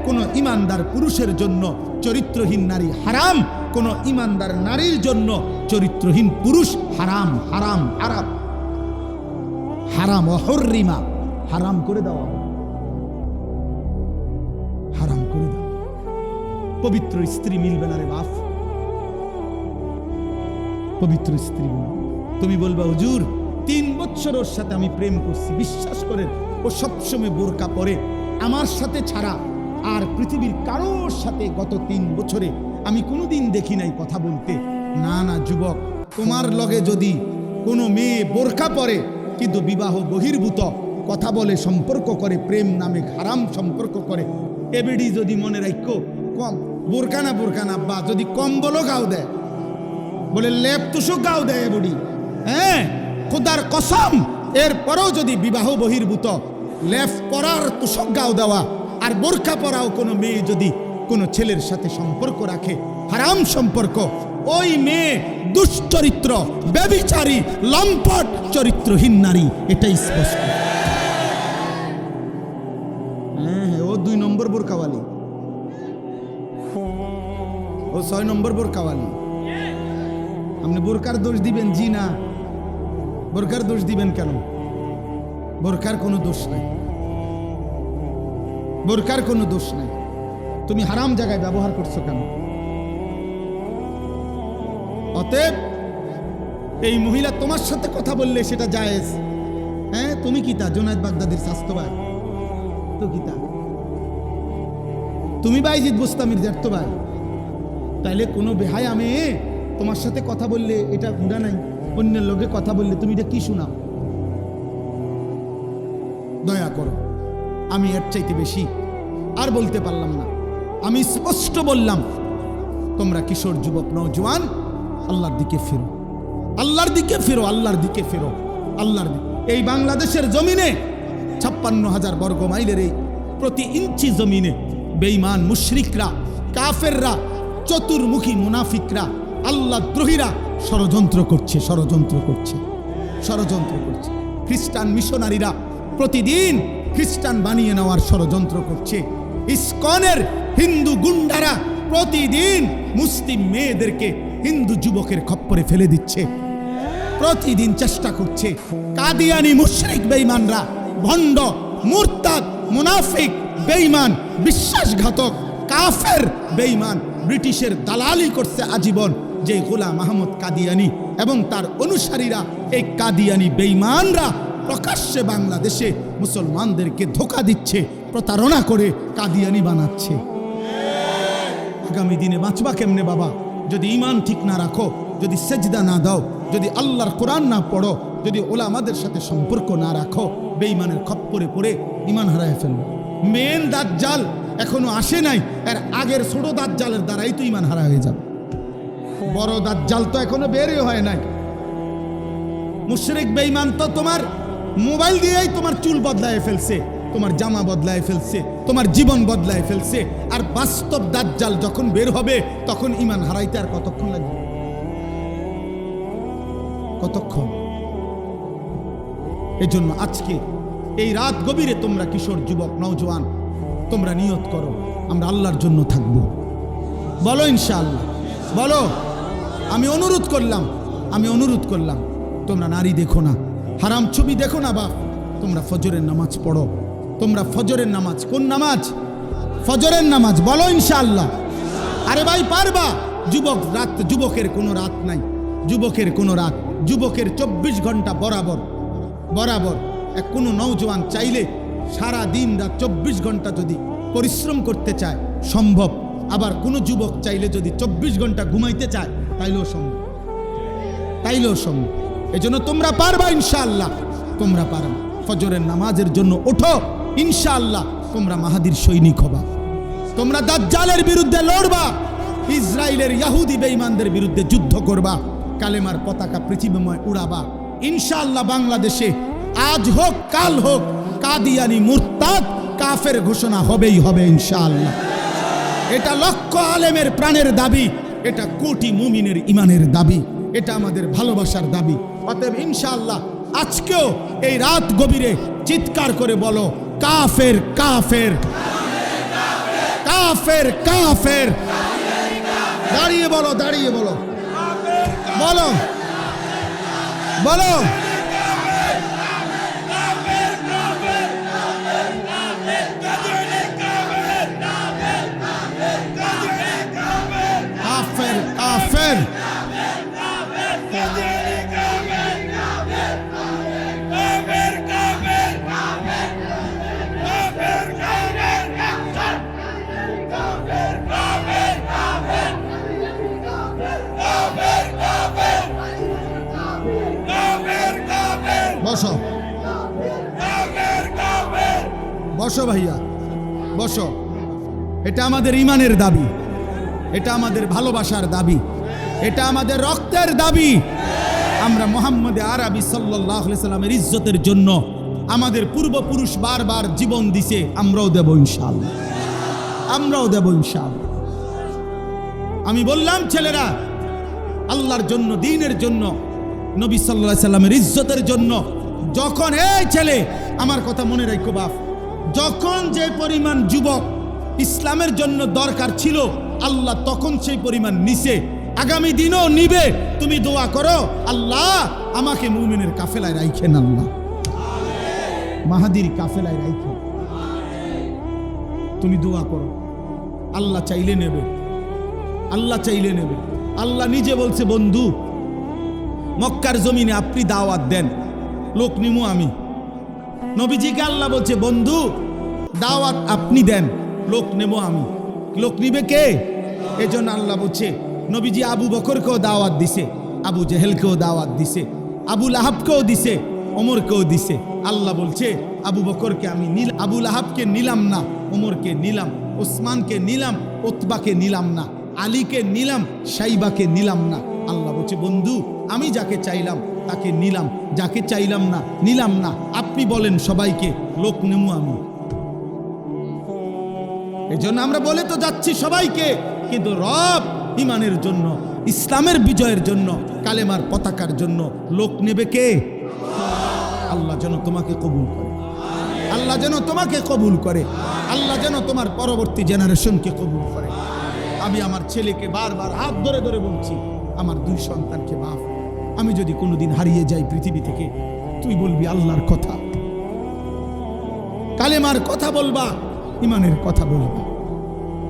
কোন ইমানদার পুরুষের জন্য চরিত্রহীন নারী হারাম, কোন ইমানদার নারীর জন্য চরিত্রহীন পুরুষ হারাম। হারাম হারাম হারাম। ওয়া হুররিমা, হারাম করে দেওয়া, হারাম করে দাও। পবিত্র স্ত্রী মিলবে না রে বাপ, পবিত্র স্ত্রী। তুমি বলবা হুজুর 3 বছর ওর সাথে আমি প্রেম করছি, বিশ্বাস করেন ও সবসময় বোরকা পরে, আমার সাথে ছাড়া আর পৃথিবীর কারোর সাথে গত 3 বছরে আমি কোনোদিন দেখি নাই কথা বলতে। না না যুবক, তোমার লগে যদি কোনো মেয়ে বোরকা পরে কিন্তু বিবাহ বহির্ভূত কথা বলে, সম্পর্ক করে, প্রেম নামে হারাম সম্পর্ক করে, এবেডি যদি মনে রাখো কম বোরকানা বোরকানা বা যদি কম্বলও গাও দেয়, বলে লেপ তুষক গাও দেয় বুড়ি, হ্যাঁ খোদার কসম, এরপরেও যদি বিবাহ বহির্ভূত লেপ পরার তুষক গাও দেওয়া আর বোরকা পরাও কোনো মেয়ে যদি কোনো ছেলের সাথে সম্পর্ক রাখে, হারাম সম্পর্ক, ওই মেয়ে দুশ্চরিত্র, ব্যভিচারী, লম্পট, চরিত্রহীন নারী, এটাই স্পষ্ট। হ্যাঁ ও 2 নম্বর বোরকাওয়ালি, ও 6 নম্বর বোরকাওয়ালি। আপনি বোরকার দোষ দিবেন? জি না। বোরকার দোষ দিবেন কেন? বোরকার কোনো দোষ নাই, বোরকার কোনো দোষ নাই। তুমি হারাম জায়গায় ব্যবহার করছো কেন? অতএব এই মহিলা তোমার সাথে কথা বললে সেটা জায়েজ। হ্যাঁ, তুমি কি তা জুনায়েদ বাগদাদির স্বাস্থ্য ভাই? তো কি তা তুমি বাইজিদ বুস্তামির জ্যাঠতো ভাই? তাইলে কোনো বেহায়া মেয়ে তোমার সাথে কথা বললে এটা গুনাহ নাই? অন্যের লোকে কথা বললে তুমি এটা কি শোনাও? দয়া করো, আমি এর চাইতে বেশি আর বলতে পারলাম না। আমি স্পষ্ট বললাম, তোমরা কিশোর যুবক নওজোয়ান আল্লাহর দিকে ফিরো, আল্লাহর দিকে ফিরো, আল্লাহর দিকে ফিরো, আল্লাহর দিকে। এই বাংলাদেশের জমিনে 56,000 বর্গ মাইলের এই প্রতি ইঞ্চি জমিনে বেঈমান মুশরিকরা, কাফেররা, চতুর্মুখী মুনাফিকরা, আল্লাহ দ্রোহীরা ষড়যন্ত্র করছে, ষড়যন্ত্র করছে, ষড়যন্ত্র করছে। খ্রিস্টান মিশনারিরা প্রতিদিন খ্রিস্টান বানিয়ে নেওয়ার ষড়যন্ত্র করছে। ইসকনের হিন্দু গুন্ডারা প্রতিদিন মুসলিম মেয়েদেরকে হিন্দু যুবকের খপ্পরে ফেলে দিচ্ছে, প্রতিদিন চেষ্টা করছে। কাদিয়ানি মুশরিক বেঈমানরা, ভণ্ড, মুরতাদ, মুনাফিক, বেঈমান, বিশ্বাসঘাতক, কাফের বেঈমান ব্রিটিশের দালালি করছে আজীবন। যে গোলাম আহমদ কাদিয়ানি এবং তার অনুসারীরা, এই কাদিয়ানি বেঈমানরা প্রকাশ্যে বাংলাদেশে মুসলমানদেরকে ধোঁকা দিচ্ছে, প্রতারণা করে কাদিয়ানি বানাচ্ছে। আগামী দিনে বাঁচবা কেমনে বাবা? যদি ঈমান ঠিক না রাখো, যদি সেজদা না দাও, যদি আল্লাহর কোরআন না পড়ো, যদি ওলামাদের সাথে সম্পর্ক না রাখো, বেঈমানের খপ্পরে পড়ে ঈমান হারায় ফেলবে। মেন দাজ্জাল এখনো আসে নাই, এর আগের ছোট দাজ্জালের দ্বারাই তো ঈমান হারা হয়ে যাবে। বড় দাজ্জাল তো এখনো বেরই হয় নাই। মুশরিক বেঈমান তো তোমার মোবাইল দিয়েই তোমার চুল বদলায় ফেলছে, তোমার জামা বদলায় ফেলছে, তোমার জীবন বদলায় ফেলছে। আর বাস্তব দাজ্জাল যখন বের হবে তখন ঈমান হারাইতে আর কতক্ষণ লাগবে? কতক্ষণ? এজন্য আজকে এই রাত গভীরে তোমরা কিশোর যুবক নওজোয়ান, তোমরা নিয়ত করো আমরা আল্লাহর জন্য থাকবো। বলো ইনশাআল্লাহ, বলো। আমি অনুরোধ করলাম, আমি অনুরোধ করলাম, তোমরা নারী দেখো না, হারাম ছবি দেখো না বাপ। তোমরা ফজরের নামাজ পড়ো, তোমরা ফজরের নামাজ। কোন নামাজ? ফজরের নামাজ। বলো ইনশাআল্লাহ। আরে ভাই পারবা? যুবক রাত, যুবকের কোনো রাত নাই, যুবকের কোনো রাত, যুবকের 24 ঘন্টা বরাবর বরাবর। এক কোনো নওজোয়ান চাইলে সারা দিন রাত 24 ঘন্টা যদি পরিশ্রম করতে চায় সম্ভব। আবার কোনো যুবক চাইলে যদি 24 ঘন্টা ঘুমাইতে চায় তাইলেও সম্ভব, তাইলেও সম্ভব। এজন্য তোমরা পারবা ইনশাআল্লাহ, তোমরা পারবা। ফজরের নামাজের জন্য ওঠো ইনশাআল্লাহ। তোমরা মাহাদির সৈনিক হবা, তোমরা দাজ্জালের বিরুদ্ধে লড়বা, ইসরায়েলের ইহুদি বেঈমানদের বিরুদ্ধে যুদ্ধ করবা, কালেমার পতাকা পৃথিবীময় উড়াবা ইনশাআল্লাহ। বাংলাদেশে আজ হোক কাল হোক কাদিয়ানি মুরতাদ কাফের ঘোষণা হবেই হবে ইনশাআল্লাহ। এটা লক্ষ আলেমের প্রাণের দাবি, এটা কোটি মুমিনের ইমানের দাবি, এটা আমাদের ভালোবাসার দাবি। অতএব ইনশাআল্লাহ আজকেও এই রাত গভীরে চিৎকার করে বলো কাফের কাফের কাফের কাফের। দাঁড়িয়ে বলো, দাঁড়িয়ে বলো, বলো বলো। কাফের কাফের। বসো বসো ভাইয়া, বসো। এটা আমাদের ইমানের দাবি, এটা আমাদের ভালোবাসার দাবি, এটা আমাদের রক্তের দাবি। আমরা মুহাম্মদ আরবি সাল্লাল্লাহু আলাইহি সাল্লামের ইজ্জতের জন্য আমাদের পূর্বপুরুষ বারবার জীবন দিছে, আমরাও দেব ইনশাআল্লাহ, আমরাও দেব ইনশাআল্লাহ। আমি বললাম ছেলেরা, আল্লাহর জন্য, দ্বীনের জন্য, নবী সাল্লাল্লাহু আলাইহি সাল্লামের ইজ্জতের জন্য। যখন এই ছেলে, আমার কথা মনে রাখো বাপ, যখন যে পরিমাণ যুবক ইসলামের জন্য দরকার ছিল আল্লাহ তখন সেই পরিমাণ নিছে, আগামী দিনও নিবে। তুমি দোয়া করো, আল্লাহ আমাকে মুমিনের কাফেলায় রাখেন, আল্লাহ মাহাদির কাফেলায় রাখেন। তুমি দোয়া করো, আল্লাহ চাইলে নেবে, আল্লাহ চাইলে নেবে। আল্লাহ নিজে বলছে, বন্ধু মক্কার জমিনে আপনি দাওয়াত দেন, লোক নিমু আমি। নবীজিকে আল্লাহ বলছে, বন্ধু দাওয়াত আপনি দেন, লোক নেব আমি। লোক নিবে কে? এজন্য আল্লাহ বলছে, নবীজি আবু বকরকেও দাওয়াত দিছে, আবু জেহেলকেও দাওয়াত দিছে, আবু লাহাবকেও দিছে, ওমরকেও দিছে। আল্লাহ বলছে, আবু বকরকে আমি আবু লাহাবকে নিলাম না, ওমরকে নিলাম, ওসমানকে নিলাম, উতবাকে নিলাম না, আলীকে নিলাম, সাইবাকে নিলাম না। আল্লাহ বলছে, বন্ধু আমি যাকে চাইলাম তাকে নিলাম, যাকে চাইলাম না নিলাম না। আপনি বলেন সবাইকে লোক নেমু আমি। এজন্য আমরা বলে তো যাচ্ছি সবাইকে, কিন্তু রব ইমানের জন্য, ইসলামের বিজয়ের জন্য, কালেমার পতাকার জন্য লোক নেবে কে? আল্লাহ যেন তোমাকে কবুল করে, আল্লাহ যেন তোমাকে কবুল করে, আল্লাহ যেন তোমার পরবর্তী জেনারেশনকে কবুল করে। আমি আমার ছেলেকে বারবার হাত ধরে ধরে বলছি, আমার 2 সন্তানকে মাফ। আমি যদি কোনোদিন হারিয়ে যাই পৃথিবী থেকে, তুই বলবি আল্লাহর কথা, কালেমার কথা বলবা, ইমানের কথা বলবা।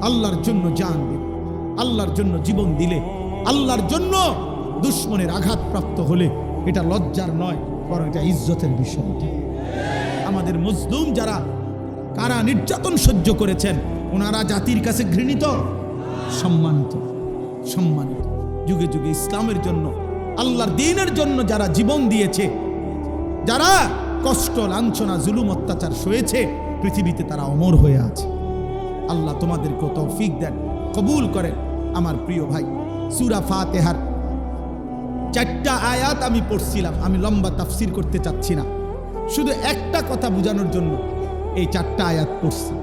আল্লাহর জন্য জান দিলে, আল্লাহর জন্য জীবন দিলে, আল্লাহর জন্য দুশ্মনের আঘাতপ্রাপ্ত হলে এটা লজ্জার নয়, বরং এটা ইজ্জতের বিষয়। আমাদের মজলুম যারা কারা নির্যাতন সহ্য করেছেন, ওনারা জাতির কাছে ঘৃণিত, সম্মানিত, সম্মানিত। যুগে যুগে ইসলামের জন্য, আল্লাহর দ্বীনের জন্য যারা জীবন দিয়েছে, যারা কষ্ট লাঞ্ছনা জুলুম অত্যাচার সয়েছে, পৃথিবীতে তারা অমর হয়ে আছে। আল্লাহ তোমাদেরকে তৌফিক দেন, কবুল করেন। আমার প্রিয় ভাই, সূরা ফাতিহার 4টা আয়াত আমি পড়ছিলাম, আমি লম্বা তাফসির করতে চাচ্ছি না, শুধু একটা কথা বোঝানোর জন্য এই 4টা আয়াত পড়ছি।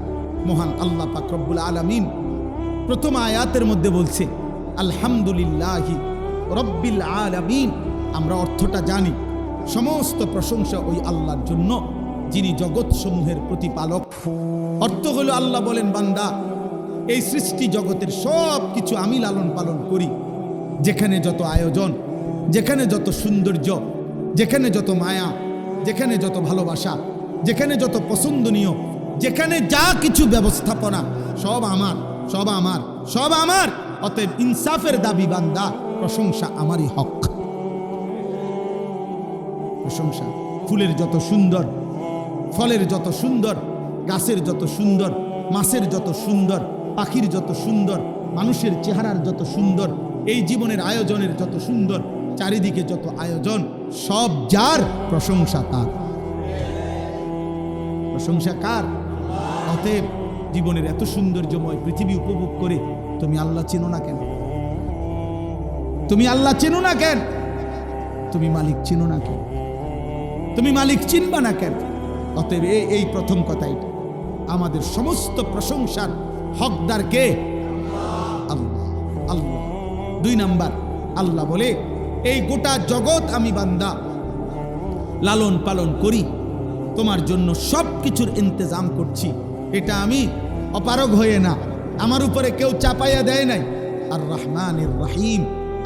মহান আল্লাহ পাক রব্বুল আলামিন প্রথম আয়াতের মধ্যে বলছে, আলহামদুলিল্লাহি রব্বিল আলামিন। আমরা অর্থটা জানি, সমস্ত প্রশংসা ওই আল্লাহর জন্য যিনি জগৎ সমূহের প্রতিপালক। অর্থ হলো আল্লাহ বলেন, বান্দা এই সৃষ্টি জগতের সব কিছু আমি লালন পালন করি। যেখানে যত আয়োজন, যেখানে যত সৌন্দর্য, যেখানে যত মায়া, যেখানে যত ভালোবাসা, যেখানে যত পছন্দনীয়, যেখানে যা কিছু ব্যবস্থাপনা, সব আমার, সব আমার, সব আমার। অতএব ইনসাফের দাবি বান্দা, প্রশংসা আমারই হক। প্রশংসা, ফুলের যত সুন্দর, ফলের যত সুন্দর, গাছের যত সুন্দর, মাছের যত সুন্দর, পাখির যত সুন্দর, মানুষের চেহারার যত সুন্দর, এই জীবনের আয়োজনের যত সুন্দর, চারিদিকে যত আয়োজন, সব যার, প্রশংসা তার। প্রশংসা কার? অতএব জীবনের এত সৌন্দর্যময় পৃথিবী উপভোগ করে তুমি আল্লাহ চেনো না কেন? তুমি আল্লাহ চেনো না কেন? তুমি মালিক চেনো না কেন? তুমি মালিক চিনবা না কেন? অতএব এই প্রথম কথা, এটা আমাদের সমস্ত প্রশংসার হকদার কে? আল্লাহ। আল্লাহ। 2 নাম্বার, আল্লাহ বলে, এই গোটা জগৎ আমি বান্দা লালন পালন করি, তোমার জন্য সব কিছুর ইন্তজাম করছি। এটা আমি অপারগ হয়ে না, আমার উপরে কেউ চাপাইয়া দেয় নাই। আর রহমানির রহিম,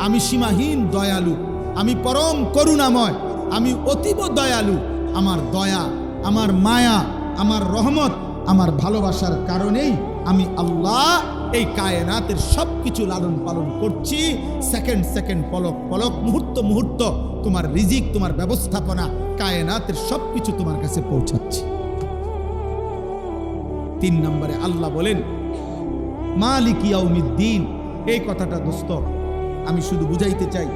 আমি সীমাহীন দয়ালু, আমি পরম করুণাময়, আমি অতীব দয়ালু। আমার দয়া, আমার মায়া, আমার রহমত, আমার ভালোবাসার কারণেই আমি আল্লাহ এই কায়নাতের সব কিছু লালন পালন করছি। সেকেন্ড সেকেন্ড, পলক পলক, মুহূর্ত মুহূর্ত তোমার রিজিক, তোমার ব্যবস্থাপনা, কায়নাতের সব কিছু তোমার কাছে পৌঁছাচ্ছি। 3 নম্বরে আল্লাহ বলেন, মালিক ইয়াউমিদ্দিন। এই কথাটা দোস্ত আমি শুধু বুঝাইতে চাই,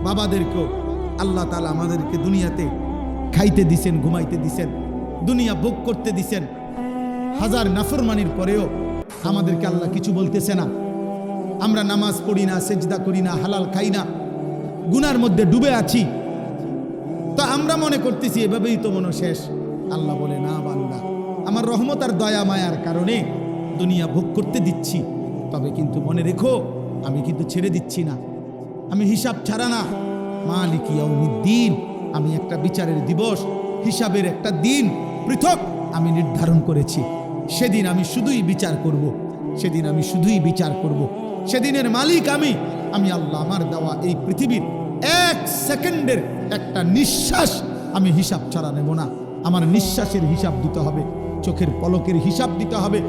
বাবাদেরকেও আল্লাহ তাআলা আমাদেরকে দুনিয়াতে খাইতে দিছেন, ঘুমাইতে দিছেন, দুনিয়া ভোগ করতে দিছেন। হাজার নাফরমানির পরেও আমাদেরকে আল্লাহ কিছু বলতেছে না। আমরা নামাজ পড়ি না, সেজদা করি না, হালাল খাই না, গুনার মধ্যে ডুবে আছি, তো আমরা মনে করতেছি এভাবেই তো মনে শেষ। আল্লাহ বলে, না বান্দা, আমার রহমত আর দয়া মায়ার কারণে দুনিয়া ভোগ করতে দিচ্ছি, তবে কিন্তু মনে রেখো আমি কিন্তু ছেড়ে দিচ্ছি না, আমি হিসাব ছাড়া না। মালিক ইয়াউমিদ্দিন, আমি একটা বিচারের দিবস, হিসাবের একটা দিন, পৃথক আমি নির্ধারণ করেছি, সেদিন আমি শুধুই বিচার করব, সেদিন আমি শুধুই বিচার করব। সেদিনের মালিক আমি আল্লাহ। আমার দেওয়া এই পৃথিবীর 1 সেকেন্ডের একটা নিঃশ্বাস আমি হিসাব ছাড়া নেব না। আমার নিঃশ্বাসের হিসাব দিতে হবে, চোখের পলকের হিসাব দিতে হবে,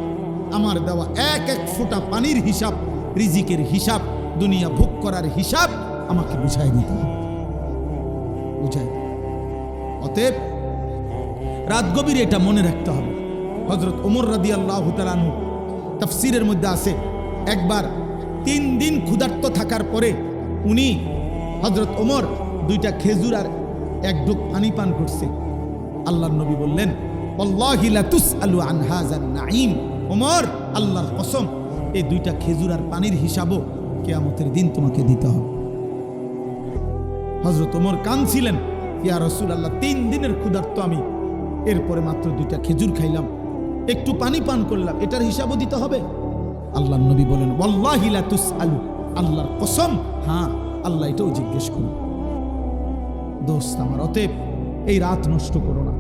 আমার দেওয়া এক ফোঁটা পানির হিসাব, রিজিকের হিসাব, দুনিয়া ভোগ করার হিসাব আমাকে বুঝাই দিতে হবে, বুঝাই। অতএব রাত গভীরে এটা মনে রাখতে হবে। হযরত ওমর রাদিয়াল্লাহু তাআলা আনহু তাফসীরের মধ্যে আছে, একবার 3 দিন ক্ষুধার্ত থাকার পরে উনি হযরত ওমর 2টা খেজুর আর 1 ঢোক পানি পান করছে। আল্লাহর নবী বললেন, ওয়াল্লাহি লা তুসআলু আন হাযান নাঈম। ওমর, আল্লাহর কসম, এই 2টা খেজুর আর পানির হিসাবও কিয়ামতের দিন তোমাকে দিতে হবে। হযরত ওমর কাঁদছিলেন, ইয়া রাসূলুল্লাহ, 3 দিনের ক্ষুধার্ত আমি, এরপরে মাত্র 2টা খেজুর খাইলাম, একটু পানি পান করলাম, এটার হিসাবও দিতে হবে? আল্লাহর নবী বলেন, ওয়াল্লাহি লা তুসআলু, আল্লাহর কসম, হ্যাঁ, আল্লাহ এটাও জিজ্ঞেস করুন। দোস্ত আমার, অতএব এই রাত নষ্ট করো না,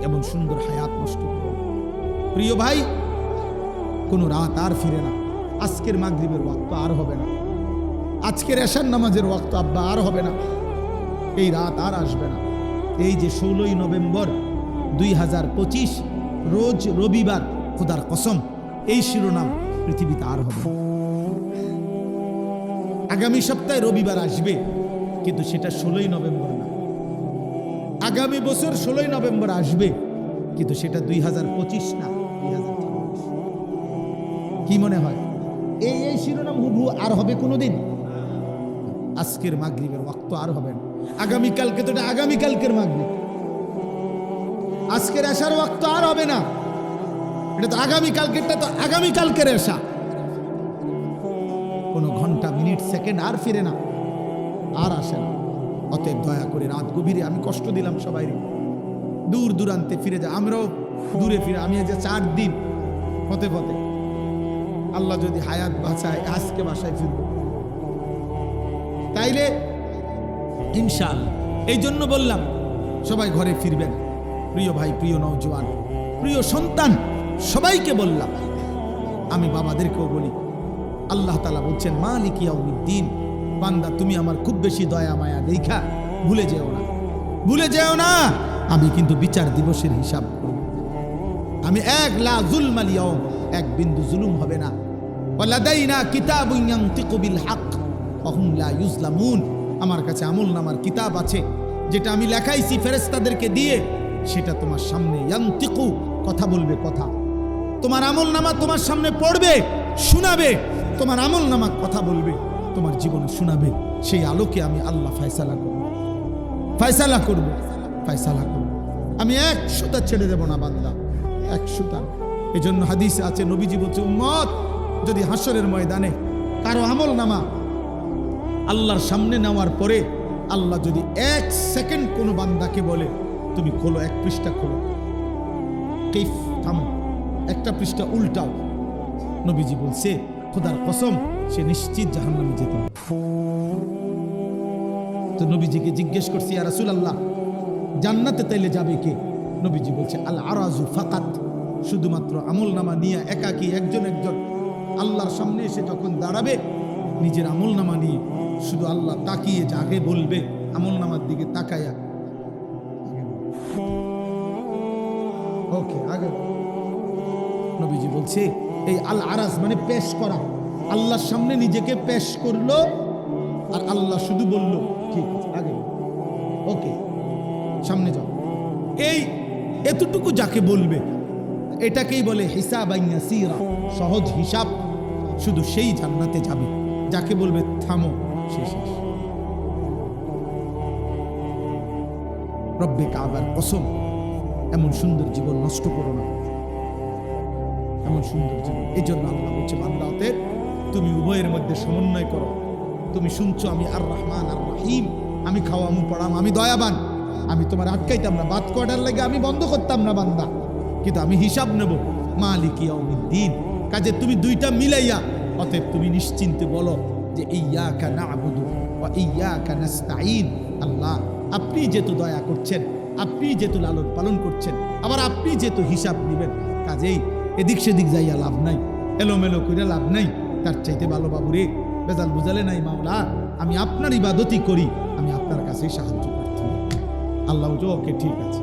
এমন সুন্দর হায়াত নষ্ট করো না। প্রিয় ভাই, কোনো রাত আর ফিরে না। আজকের মাগরিবের ওয়াক্ত আর হবে না, আজকের এশার নামাজের ওয়াক্ত আব্বা আর হবে না, এই রাত আর আসবে না। এই যে 16ই নভেম্বর 2025 রোজ রবিবার, খোদার কসম, এই শিরোনাম পৃথিবীতে আর হবে না। আগামী সপ্তাহে রবিবার আসবে, কিন্তু সেটা 16ই নভেম্বর না। আগামী বছর 16ই নভেম্বর আসবে, কিন্তু সেটা 2025 না, 2026। কি মনে হয় এই শিরোনাম হুবহু আর হবে কোনোদিন? আজকের মাগরিবের ওয়াক্ত আর হবে না। আগামীকালকে তো এটা আগামীকালকের মাগরিব, আজকের এশার ওয়াক্ত আর হবে না, এটা তো আগামীকালকেরটা তো আগামীকালকের এশা। কোনো ঘন্টা, মিনিট, সেকেন্ড আর ফিরে না, আর আসে না। অতএব দয়া করে রাত গভীরে, আমি কষ্ট দিলাম সবাই, দূর দূরান্তে ফিরে যায়, আমরাও দূরে ফিরে। আমি যে 4 দিন পথে পথে, আল্লাহ যদি হায়াত বাঁচায় আজকে বাসায় ফিরব, তাইলে ইনশাআল্লাহ। এই জন্য বললাম সবাই ঘরে ফিরবেন। প্রিয় ভাই, প্রিয় নওজোয়ান, প্রিয় সন্তান, সবাইকে বললাম, আমি বাবাদেরকেও বলি, আল্লাহ তাআলা বলছেন মালিক ইয়াউমিদ্দিন, বান্দা তুমি আমার খুব বেশি দয়া মায়া দেখা ভুলে যেও না, ভুলে যেও না, আমি কিন্তু বিচার দিবসের হিসাব করব। আমি লা যুলমাল ইয়াউম, 1 বিন্দু জুলুম হবে না। ওয়ালাদাইনা কিতাবুন ইয়ানতিকু বিল হক ওয়া হুম লা ইউজলামুন, আমার কাছে আমলনামার কিতাব আছে, যেটা আমি লেখাইছি ফেরেশতাদেরকে দিয়ে, সেটা তোমার সামনে ইয়ানতিকু, কথা বলবে, কথা। তোমার আমলনামা তোমার সামনে পড়বে, শোনাবে, তোমার আমলনামা কথা বলবে, তোমার জীবনে শোনাবে। সেই আলোকে আমি আল্লাহ ফয়সালা করব, ফয়সালা করব, ফয়সালা করব। আমি 100টা ছেড়ে দেব না বান্দা, 100টা। এজন্য হাদিসে আছে, নবীজি বলছে, উম্মত যদি হাসরের ময়দানে কারো আমলনামা আল্লাহর সামনে নেওয়ার পরে আল্লাহ যদি 1 সেকেন্ড কোনো বান্দাকে বলে, তুমি খোলো, 1 পৃষ্ঠা খোলো, কিফ, থামো, 1টা পৃষ্ঠা উল্টাও, নবীজি বলছে খোদার কসম, সে নিশ্চিত জাহান্নামে যেতে হবে। তো নবীজিকে জিজ্ঞেস করছি, ইয়া রাসূলুল্লাহ, জান্নাতে তাইলে যাবে কে? নবীজি বলছে, আল আরাজু ফাকাত, শুধুমাত্র আমলনামা নিয়ে একাকী একজন আল্লাহর সামনে এসে যখন দাঁড়াবে, নিজের আমলনামা নিয়ে শুধু আল্লাহ তাকিয়ে যাকে বলবে, আমলনামার দিকে তাকায়া, ওকে আগে। নবীজি বলছে, এই আল আরাজ মানে পেশ করা, আল্লাহর সামনে নিজেকে পেশ করলো, আর আল্লাহ শুধু বলল, ঠিক আছে, আগে, ওকে, সামনে যাও। এই এতটুকু যাকে বলবে, এটাকেই বলে হিসাবান ইয়াসীরা, সহজ হিসাব। শুধু সেই জান্নাতে যাবে যাকে বলবে থামো, শেষ। রব্বে কাবার কসম, এমন সুন্দর জীবন নষ্ট করো না, এমন সুন্দর জীবন। এই জন্য আল্লাহ বলছে, বান্দা অতএব তুমি উভয়ের মধ্যে সমন্বয় করো। তুমি শুনছো আমি আর রহমান আর রহিম, আমি খাওয়ামু পড়াম, আমি দয়াবান, আমি তোমার আটকাইতাম না, বাদ করার লাগে আমি বন্ধ করতাম না বান্দা, কিন্তু আমি হিসাব নেব মালিক ইয়াউমিদ্দিন। কাজে তুমি 2টা মিলাইয়া, অতএব তুমি নিশ্চিন্তে বলো যে ইয়্যাকা না'বুদু ওয়া ইয়্যাকা নাস্তাঈন। আল্লাহ, আপনি যেহেতু দয়া করছেন, আপনি যেহেতু লালন পালন করছেন, আবার আপনি যেহেতু হিসাব নেবেন, কাজেই এদিক সেদিক যাইয়া লাভ নাই, এলোমেলো করে লাভ নাই। তার চাইতে ভালো বাবুরে বেজাল বুঝালে নাই মাওলা, আমি আপনার ইবাদতই করি, আমি আপনার কাছেই সাহায্য প্রার্থী। আল্লাহ বলছে ওকে ঠিক আছে,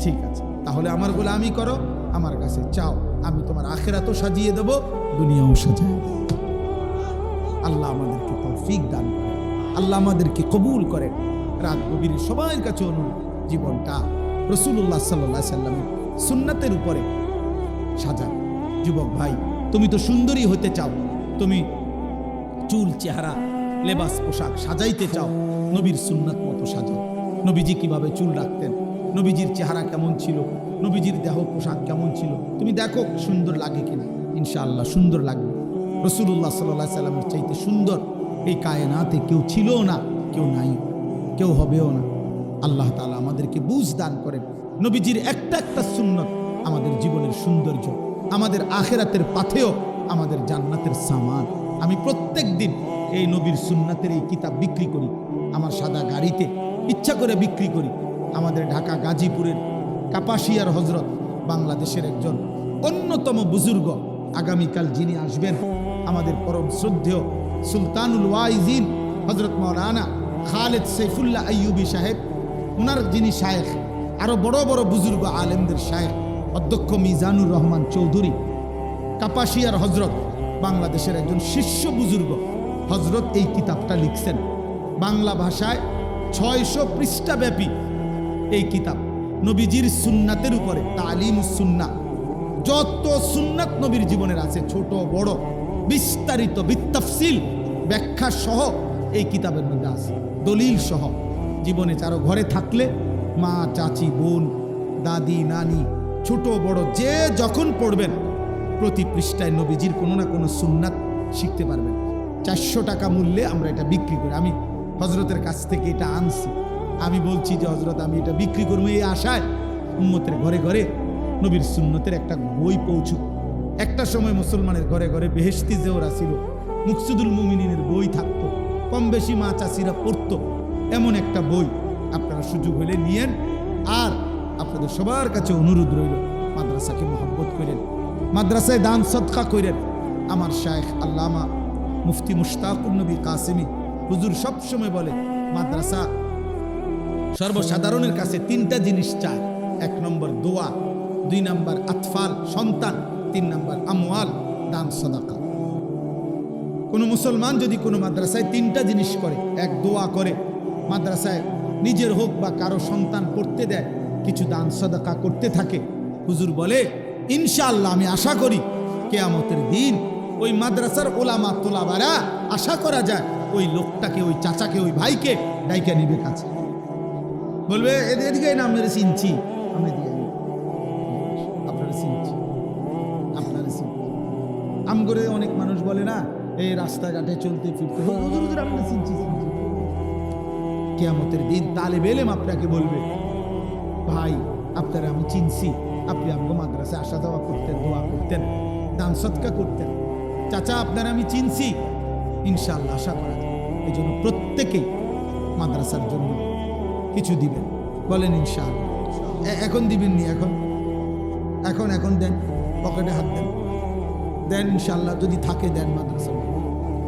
ঠিক আছে, তাহলে আমার গোলামি করো, আমার কাছে চাও, আমি তোমার আখিরাতও সাজিয়ে দেব, দুনিয়াও সাজিয়ে দেব। আল্লাহ আমাদেরকে তৌফিক দান করেন, আল্লাহ আমাদেরকে কবুল করেন। রাত গভীরে সবার কাছে অনুরোধ, জীবনটা রাসূলুল্লাহ সাল্লাল্লাহু আলাইহি সাল্লামের সুন্নাতের উপরে সাজান। যুবক ভাই, তুমি তো সুন্দরী হতে চাও, তুমি চুল চেহারা লেবাস পোশাক সাজাইতে চাও, নবীর সুন্নাত মতো সাজাও। নবীজি কিভাবে চুল রাখতেন, নবীজির চেহারা কেমন ছিল, নবীজির দেহ পোশাক কেমন ছিল, তুমি দেখো সুন্দর লাগে কিনা, ইনশাআল্লাহ সুন্দর লাগবে। রাসূলুল্লাহ সাল্লাল্লাহু আলাইহি সাল্লামের চাইতে সুন্দর এই কায়নাতে কেউ ছিল না, কেউ নাই, কেউ হবেও না। আল্লাহ তাআলা আমাদেরকে বুঝ দান করেন। নবীজির একটা একটা সুন্নত আমাদের জীবনের সৌন্দর্য, আমাদের আখিরাতের পাথেয়, আমাদের জান্নাতের সামান। আমি প্রত্যেক দিন এই নবীর সুন্নাতের এই কিতাব বিক্রি করি, আমার সাদা গাড়িতে ইচ্ছা করে বিক্রি করি। আমাদের ঢাকা গাজীপুরের কাপাসিয়ার হজরত, বাংলাদেশের একজন অন্যতম বুজুর্গ, আগামীকাল যিনি আসবেন, আমাদের পরম শ্রদ্ধেয় সুলতানুল ওয়াইজিন হজরত মাওলানা খালেদ সাইফুল্লাহ আইয়ুবী সাহেব, ওনার যিনি শায়েখ, আরো বড় বড় বুজুর্গ আলেমদের শায়েখ অধ্যক্ষ মিজানুর রহমান চৌধুরী, কাপাসিয়ার হজরত, বাংলাদেশের একজন শীর্ষ বুজুর্গ হজরত এই কিতাবটা লিখছেন। বাংলা ভাষায় 600 পৃষ্ঠা ব্যাপী এই কিতাব নবীজির সুন্নাতের উপরে, তালিমুস সুন্নাহ, যত সুন্নাত নবীর জীবনের আছে, ছোট বড় বিস্তারিত বিতাফসিল ব্যাখ্যা সহ এই কিতাবের মধ্যে আছে, দলিল সহ। জীবনে কারো ঘরে থাকলে মা, চাচি, বোন, দাদি, নানি, ছোট বড় যে যখন পড়বেন, প্রতি পৃষ্ঠায় নবীজির কোনো না কোনো সুন্নাত শিখতে পারবেন। 400 টাকা মূল্যে আমরা এটা বিক্রি করি। আমি হজরতের কাছ থেকে এটা আনছি, আমি বলছি যে হজরত আমি এটা বিক্রি করবো এই আশায় উম্মতের ঘরে ঘরে নবীর সুন্নতের একটা বই পৌঁছুক। একটা সময় মুসলমানের ঘরে ঘরে বেহেশতি জেওরা ছিল, মুকসুদুল মুমিনিনের বই থাকতো, কম বেশি মা চাষিরা পড়তো, এমন একটা বই আপনারা সুযোগ হলে নিয়েন। আর আপনাদের সবার কাছে অনুরোধ রইল, মাদ্রাসাকে মহব্বত করেন, মাদ্রাসায় দান সদকা করেন। আমার শায়েখ আল্লামা মুফতি মুশতাকুর নবী কাসেমি হুজুর সবসময় বলে, মাদ্রাসা সর্বসাধারণের কাছে 3টা জিনিস চায়। 1 নম্বর দোয়া, 2 নম্বর আতফাল সন্তান, 3 নম্বর আমওয়াল দান সদাকা। কোনো মুসলমান যদি কোনো মাদ্রাসায় 3টা জিনিস করে, 1 দোয়া করে, মাদ্রাসায় নিজের হোক বা কারো সন্তান পড়তে দেয়, কিছু দান সদাকা করতে থাকে, হুজুর বলে ইনশাআল্লাহ আমি আশা করি কিয়ামতের দিন ওই মাদ্রাসার ওলামা তোলাবারা আশা করা যায় ওই লোকটাকে, ওই চাচাকে, ওই ভাইকে ডাইকা নিবে কাছে, বলবে এদিকে না আমরা চিনছি, আমরা দিয়ে আপনারা চিনছি, আপনারা চিনছি। আম করে অনেক মানুষ বলে না, এই রাস্তাঘাটে চলতে ফিরতে হুজুর হুজুর আমরা চিনছি। কিয়ামতের দিন তালেব ইলম আপনাকে বলবে, ভাই আপনারা আমি চিনছি, আপনি আমাকে মাদ্রাসায় আসা যাওয়া করতেন, দোয়া করতেন, দান সদকা করতেন, চাচা আপনারা আমি চিনছি, ইনশাআল্লাহ আশা করা যায়। এই জন্য প্রত্যেকেই মাদ্রাসার জন্য কিছু দিবেন, বলেন ইনশাআল্লাহ। এখন দিবেন নি, এখন এখন এখন দেন, পকেটে হাত দেন, দেন ইনশাআল্লাহ, যদি থাকে দেন, মাদ্রাসা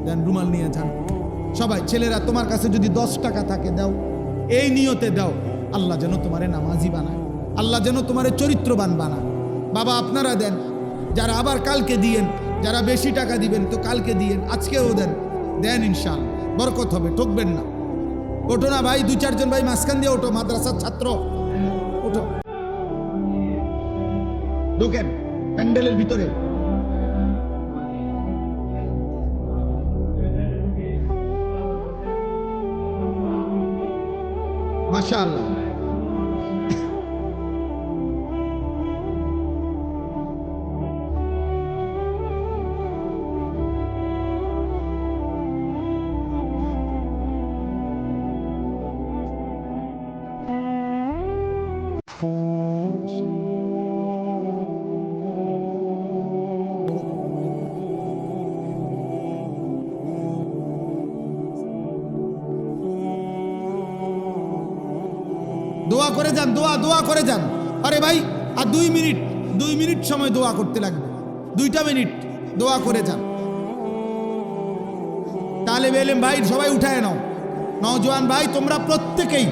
দেন, রুমাল নিয়ে যান সবাই। ছেলেরা তোমার কাছে যদি 10 টাকা থাকে দাও, এই নিয়তে দাও, আল্লাহ যেন তোমারে নামাজি বানায়, আল্লাহ যেন তোমারে চরিত্রবান বানায়। বাবা আপনারা দেন, যারা আবার কালকে দিয়েন, যারা বেশি টাকা দিবেন তো কালকে দিয়েন, আজকেও দেন, দেন ইনশাআল্লাহ বরকত হবে, ঠকবেন না। ওঠো না ভাই, 2-4 জন ভাই মাঝখান দিয়ে ওঠো, মাদ্রাসার ছাত্র ওঠো, ঢোকেন প্যান্ডেলের ভিতরে। মাশাআল্লাহ। করে যান, দোয়া করে যান। আরে ভাই আর 2 মিনিট সময় দোয়া করতে লাগবে, 2টা মিনিট দোয়া করে যান। তালেবে ইলম ভাই সবাই উঠায় নাও, নওজোয়ান ভাই তোমরা প্রত্যেকেই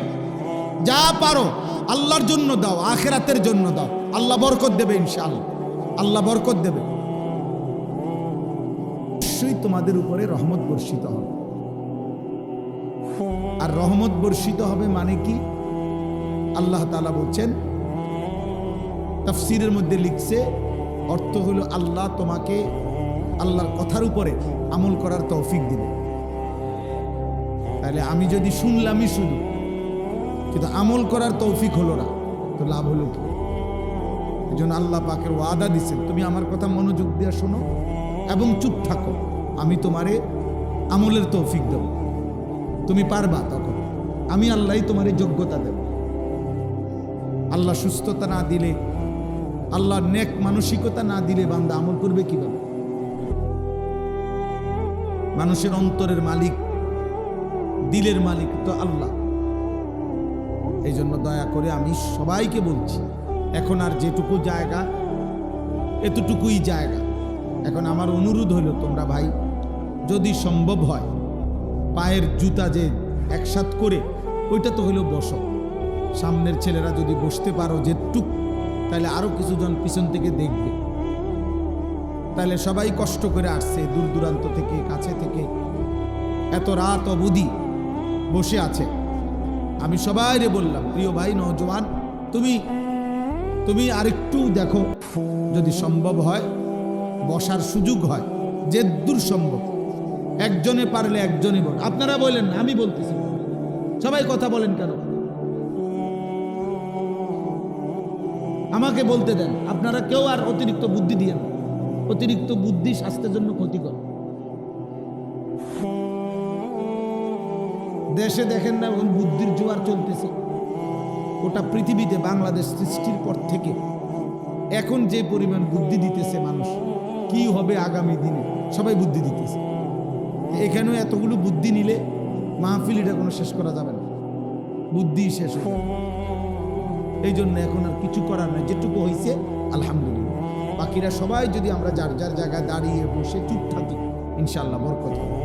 যা পারো আল্লাহর জন্য দাও, আখিরাতের জন্য দাও। আল্লাহ বরকত দেবে ইনশাআল্লাহ, আল্লাহ বরকত দেবে। অবশ্যই তোমাদের উপরে রহমত বর্ষিত হবে। আর রহমত বর্ষিত হবে মানে কি? আল্লাহ তাআলা বলছেন, তাফসীরের মধ্যে লিখছে, অর্থ হলো আল্লাহ তোমাকে আল্লাহর কথার উপরে আমল করার তৌফিক দিবে। তাহলে আমি যদি শুনলামই শুধু, কিন্তু আমল করার তৌফিক হলো না, তো লাভ হলো কি? এই জন্য আল্লাহ পাকের ওয়াদা দিচ্ছেন, তুমি আমার কথা মনোযোগ দিয়ে শোনো এবং চুপ থাকো, আমি তোমারে আমলের তৌফিক দেব। তুমি পারবা, তখন আমি আল্লাহই তোমারে যোগ্যতা দেব। আল্লাহ সুস্থতা না দিলে, আল্লাহ নেক মানসিকতা না দিলে বান্দা আমল করবে কিভাবে? মানুষের অন্তরের মালিক, দিলের মালিক তো আল্লাহ। এই জন্য দয়া করে আমি সবাইকে বলছি, এখন আর যেটুকু জায়গা এতটুকুই জায়গা। এখন আমার অনুরোধ হলো, তোমরা ভাই যদি সম্ভব হয় পায়ের জুতা যে একসাথ করে ওইটা তো হইলো বসো, সামনের ছেলেরা যদি বসতে পারো যেটুক, তাহলে আরো কিছুজন পিছন থেকে দেখবে। তাহলে সবাই কষ্ট করে আসছে দূর দূরান্ত থেকে, কাছে থেকে, এত রাত অবধি বসে আছে। আমি সবাইরে বললাম, প্রিয় ভাই নওজোয়ান, তুমি আরেকটু দেখো, যদি সম্ভব হয় বসার সুযোগ হয়, যে দূর সম্ভব, একজনে পারলে একজনই বল। আপনারা বলেন না, আমি বলতেছি, সবাই কথা বলেন কেন? আমাকে বলতে দেন। আপনারা কেউ আর অতিরিক্ত বুদ্ধি দিয়েন, অতিরিক্ত বুদ্ধি স্বাস্থ্যের জন্য ক্ষতিকর। দেশে দেখেন না বুদ্ধির জোয়ার চলতেছে, ওটা পৃথিবীতে বাংলাদেশ সৃষ্টির পর থেকে এখন যে পরিমাণ বুদ্ধি দিতেছে মানুষ, কি হবে আগামী দিনে, সবাই বুদ্ধি দিতেছে। এখানেও এতগুলো বুদ্ধি নিলে মাহফিল এটা কোনো শেষ করা যাবে না, বুদ্ধি শেষ হবে। এই জন্য এখন আর কিছু করার নাই, যেটুকু হয়েছে আলহামদুলিল্লাহ। বাকিরা সবাই যদি আমরা যার যার জায়গায় দাঁড়িয়ে বসে চুপ থাকি, ইনশাআল্লাহ বরকত হবে।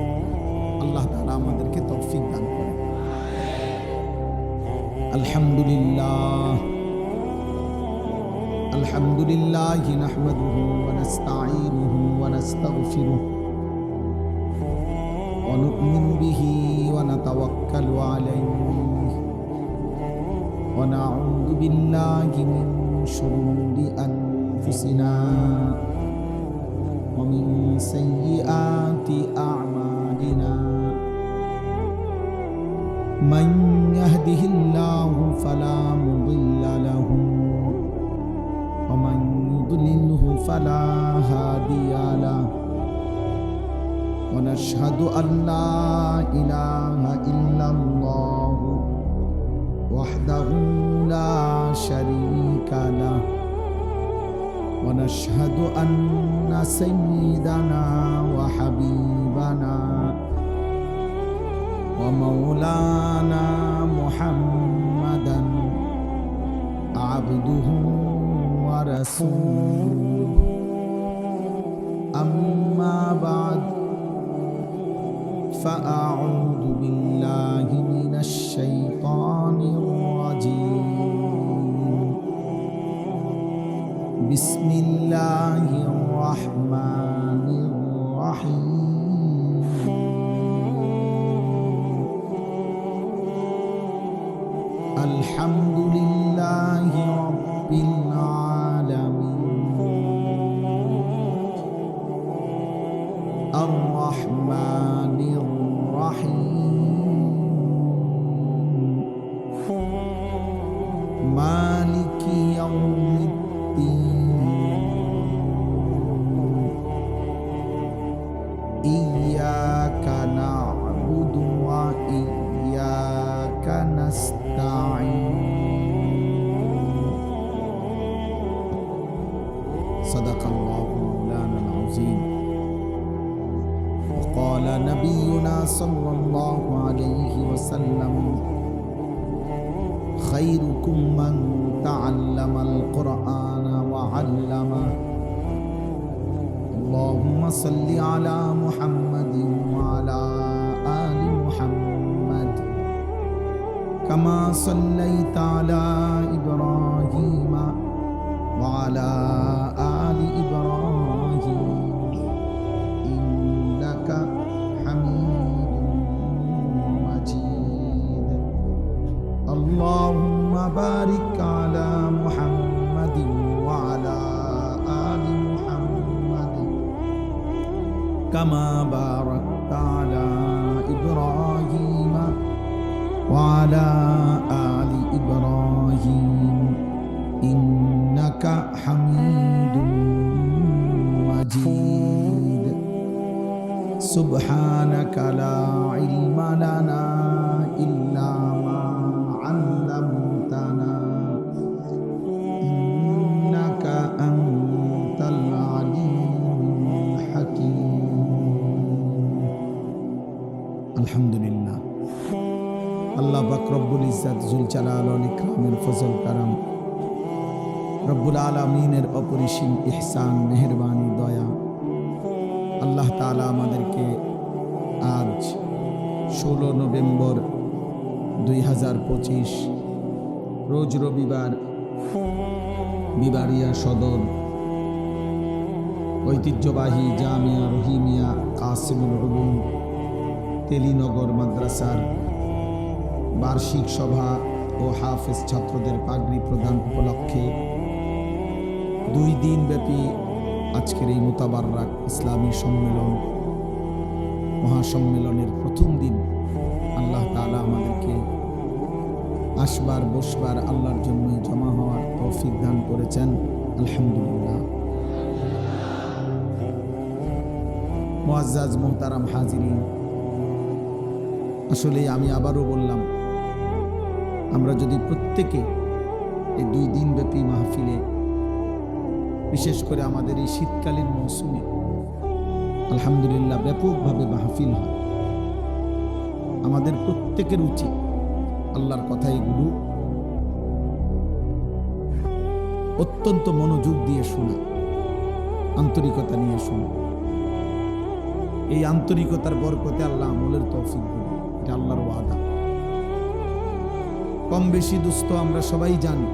আল্লাহ তাআলা আমাদেরকে তৌফিক দান করেন। আলহামদুলিল্লাহ, আলহামদুলিল্লাহ নাহমাদুহু ওয়া নাস্তাঈনুহু ওয়া নাস্তাগফিরুহু ওয়া নু'মিনু বিহি ওয়া নাতাওয়াক্কালু আলাইহি ওয়া নাউযু বিল্লাহি মিন শুরুরি আনফুসিনা ওয়া মিন সাইয়্যাতি আ'মালিনা। মান ইয়াহদিহিল্লাহু ফালা মুদিল্লা লাহু ওয়া মান ইউদ্লিলহু ফালা হাদিয়া লাহু। ওয়া নাশহাদু আন লা ইলাহা ইল্লাল্লাহু ওয়াহদাহু লা শারীকা লাহু। ওয়া নাশহাদু আন্না সাইয়্যিদানা ওয়া হাবিবানা ওয়া মাওলানা মুহাম্মাদান আবদুহু ওয়া রাসূলুহু। আম্মা বা'দ, ফাআউযু বিল্লাহি মিনাশ শাইতানির রাজীম। বিসমিল্লাহির রাহমানির রাহিম। আলহামদুলিল্লাহি রাব্বিল আলামিন। আর রাহমানির রাহিম। মালিকি ইয়াউমিদ্দিন। ইয়্যাকা না'বুদু ওয়া ইয়্যাকা নাস্তাঈন। সাদাকাল্লাহু মাওলানাল আযীম। وقال نبينا صلى الله عليه وسلم খায়রুকুম মান তাআল্লামাল কুরআনা ওয়া আল্লামা। আল্লাহুম্মা সাল্লি আলা মুহাম্মাদিন ওয়া আলা আলি মুহাম্মাদ কামা সাল্লাইতা আলা ইব্রাহিমা ওয়া আলা আলি ইব্রাহিম ইন্নাকা হামিদুম মাজিদ। আল্লাহুম্মা বারিক আলা মুহাম্মাদিন ওয়া আলা আলি মুহাম্মাদ কামা বারাকতা আলা ইব্রাহিমা ওয়া আলা আলি ইব্রাহিম ইন্নাকা হামিদুম মাজিদ। সুবহানাকা লা ইলমা লানা ইল্লা মা আল্লামতানা ইন্নাকা আনতাল আলিমুল হাকীম। আলহামদুলিল্লাহ, আল্লাহ পাক রব্বুল ইজ্জত জুল জালাল ওয়াল ইকরামের ফজল কারাম, রব্বুল আলামিনের অপরিসীম ইহসান, মেহেরবানি, দয়া, আল্লাহ তাআলা আমাদেরকে আজ 16 নভেম্বর 2025 রোজ রবিবার বিবাড়িয়া সদর ঐতিহ্যবাহী জামিয়া রহিমিয়া কাসিমুল উলুম তেলিনগর মাদ্রাসার বার্ষিক সভা ও হাফেজ ছাত্রদের পাগড়ি প্রদান উপলক্ষে 2 দিন ব্যাপী আজকের এই মুতাবাররাক ইসলামী সম্মেলন, মহাসম্মেলনের প্রথম দিন আল্লাহ তাআলা আমাদেরকে আসবার বসবার আল্লাহর জন্য জমা হওয়ার তৌফিক দান করেছেন। আলহামদুলিল্লাহ। মুআজ্জাজ মুহতারাম হাজিরিন, আসলে আমি আবারও বললাম, আমরা যদি প্রত্যেকে এই 2 দিন ব্যাপী মাহফিলে, বিশেষ করে আমাদের এই শীতকালীন মৌসুমে আলহামদুলিল্লাহ ব্যাপকভাবে মাহফিল হয়, আমাদের প্রত্যেকের উচিত আল্লাহর কথা এগুলো অত্যন্ত মনোযোগ দিয়ে শোনা, আন্তরিকতা নিয়ে শোনা। এই আন্তরিকতার বরকতে আল্লাহ আমলের তৌফিক দিবেন, এটা আল্লাহর ওয়াদা। কম বেশি দোস্ত আমরা সবাই জানি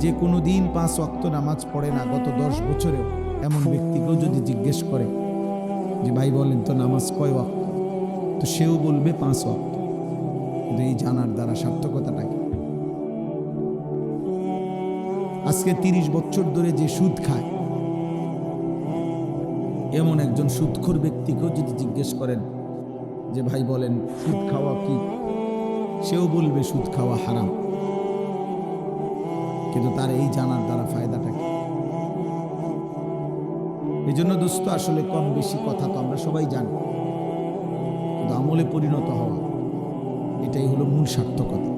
যে কোনো দিন 5 ওয়াক্ত নামাজ পড়ে না গত 10 বছরেও এমন ব্যক্তিকেও যদি জিজ্ঞেস করে যে ভাই বলেন তো নামাজ কয় ওয়াক্ত, তো সেও বলবে 5 ওয়াক্ত। কিন্তু এই জানার দ্বারা সার্থকতাটা কি? আজকে 30 বছর ধরে যে সুদ খায় এমন একজন সুদখোর ব্যক্তিকেও যদি জিজ্ঞেস করেন যে ভাই বলেন সুদ খাওয়া কি, সেও বলবে সুদ খাওয়া হারাম। কিন্তু তার এই জানার দ্বারা ফায়দাটা কি? এই জন্য দোস্ত আসলে কম বেশি কথা তো আমরা সবাই জানি, কিন্তু আমলে পরিণত হওয়া এটাই হলো মূল সার্থকতা।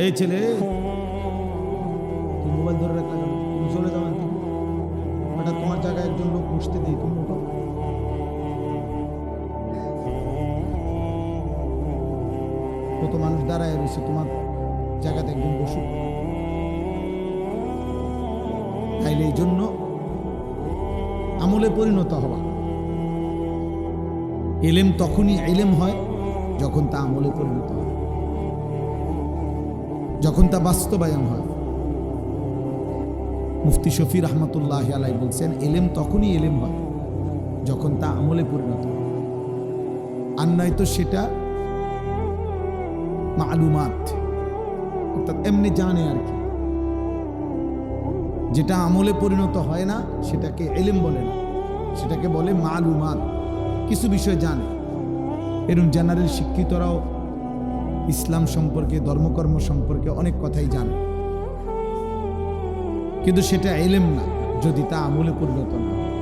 এই ছেলে, তুমি মোবাইল ধরে রাখলে কেন? তুমি চলে যাও, এটা তোমার জায়গায় একজন লোক বসতে দিই, তুমি কত মানুষ দাঁড়ায় রয়েছে, তোমার জায়গাতে একজন বসুক। তাইলে এই জন্য আমলে পরিণত হওয়া, ইলম তখনই ইলম হয় যখন তা আমলে পরিণত হয়, যখন তা বাস্তবায়ন হয়। মুফতি শফি রহমতুল্লাহি আলাইহি বলছেন, ইলম তখনই ইলম হয় যখন তা আমলে পরিণত হয়, আর নয়তো সেটা মালুমাত, অর্থাৎ এমনি জানে আর কি। যেটা আমলে পরিণত হয় না সেটাকে ইলম বলে না, সেটাকে বলে মালুমাত, কিছু বিষয় জানে। এরকম জেনারেল শিক্ষিতরাও ইসলাম সম্পর্কে, ধর্মকর্ম সম্পর্কে অনেক কথাই জানে, কিন্তু সেটা ইলম না যদি তা আমলে পরিণত না হয়।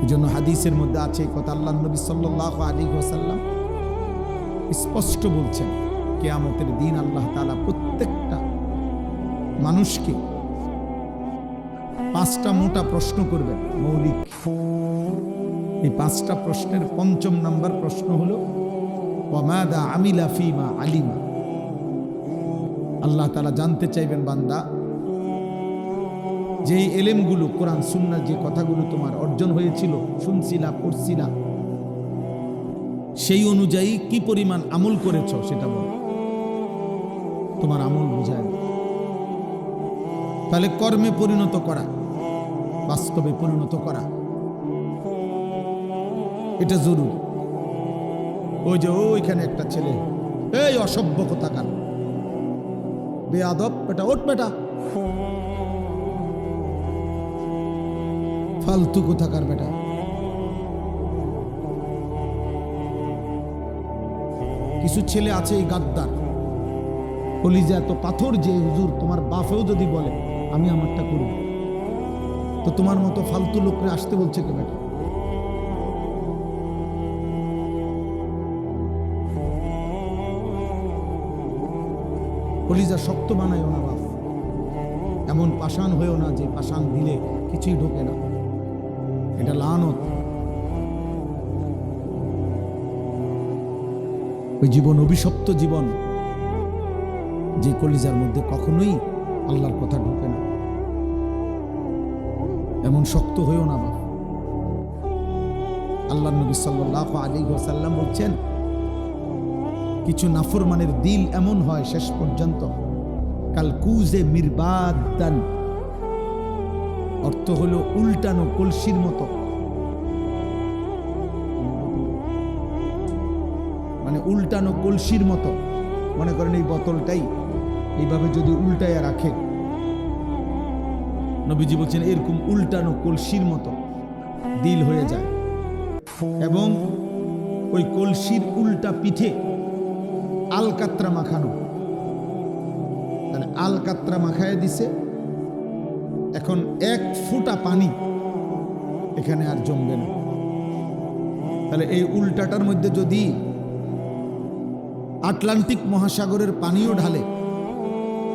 এই জন্য হাদিসের মধ্যে আছে এই কথা, আল্লাহ নবী সাল্লাল্লাহু আলাইহি ওয়াসাল্লাম স্পষ্ট বলছেন, কিয়ামতের দিন আল্লাহ তাআলা প্রত্যেকটা মানুষকে 5টা মোটা প্রশ্ন করবেন, মৌলিক। এই 5টা প্রশ্নের 5ম নাম্বার প্রশ্ন হলো ওয়া মাযা আমিলা ফীমা আলিমা। আল্লাহ তাআলা জানতে চাইবেন বান্দা, যেই এলেমগুলো কোরআন সুন্নাহ যে কথাগুলো তোমার অর্জন হয়েছিল, শুনছিলা, পড়ছিলা, সেই অনুযায়ী কি পরিমাণ আমল করেছ সেটা বলো। তোমার আমল বুঝায়, তাহলে কর্মে পরিণত করা, বাস্তবে পরিণত করা, এটা জরুরি। ওই যে ওইখানে একটা ছেলে, এই অসভ্য কোথাকার, বেয়াদব বেটা, ওঠ বেটা, ফালতু কোথাকার বেটা। কিছু ছেলে আছে এই গাদ্দার, কলিজা এত পাথর যে হুজুর তোমার বাপেও যদি বলে আমি আমারটা করব, তো তোমার মতো ফালতু লোকরে আসতে বলছে কে বেটা? কলিজা শক্ত বানায়ও না বাপ, এমন পাষাণ হয়েও না যে পাষাণ দিলে কিছুই ঢোকে না, এটা লানত। ওই জীবন অভিশপ্ত জীবন, যে কলিজার মধ্যে কখনোই আল্লাহর কথা ঢোকে না, এমন শক্ত হয়েও না বাপ। আল্লাহ নবী সাল্লাল্লাহু আলাইহি ওয়াসাল্লাম বলছেন, কিছু নাফরমানের দিল এমন হয় শেষ পর্যন্ত কাল কুজে মিরবাদান, অর্থ হলো উল্টানো কলসির মতো, মানে উল্টানো কলসির মতো। মনে করেন এই বোতলটাই এইভাবে যদি উল্টায়া রাখে, নবীজি বলছেন এরকম উল্টানো কলসির মতো দিল হয়ে যায়, এবং ওই কলসির উল্টা পিঠে আলকাত্রা মাখানো। তাহলে আলকাত্রা মাখায় দিছে, এখন এক ফোঁটা পানি এখানে আর জমবে না। তাহলে এই উল্টাটার মধ্যে যদি আটলান্টিক মহাসাগরের পানিও ঢালে,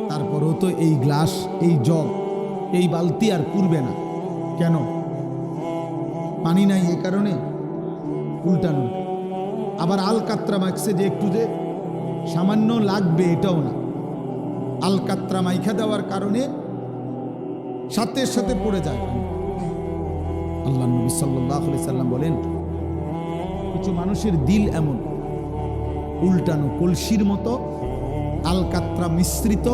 তারপরেও তো এই গ্লাস, এই জগ, এই বালতি আর পুরবে না। কেন? পানি নাই, এই কারণে উল্টানো। আবার আলকাত্রা মাখছে যে একটু যে সামান্য লাগবে, এটাও না। আলকাত্রা মাইখা দেওয়ার কারণে সাথে সাথে পড়ে যায়। আল্লাহ নবী সাল্লাল্লাহু আলাইহি সাল্লাম বলেন, কিছু মানুষের দিল এমন উল্টানো কলসির মতো, আলকাত্রা মিশ্রিত,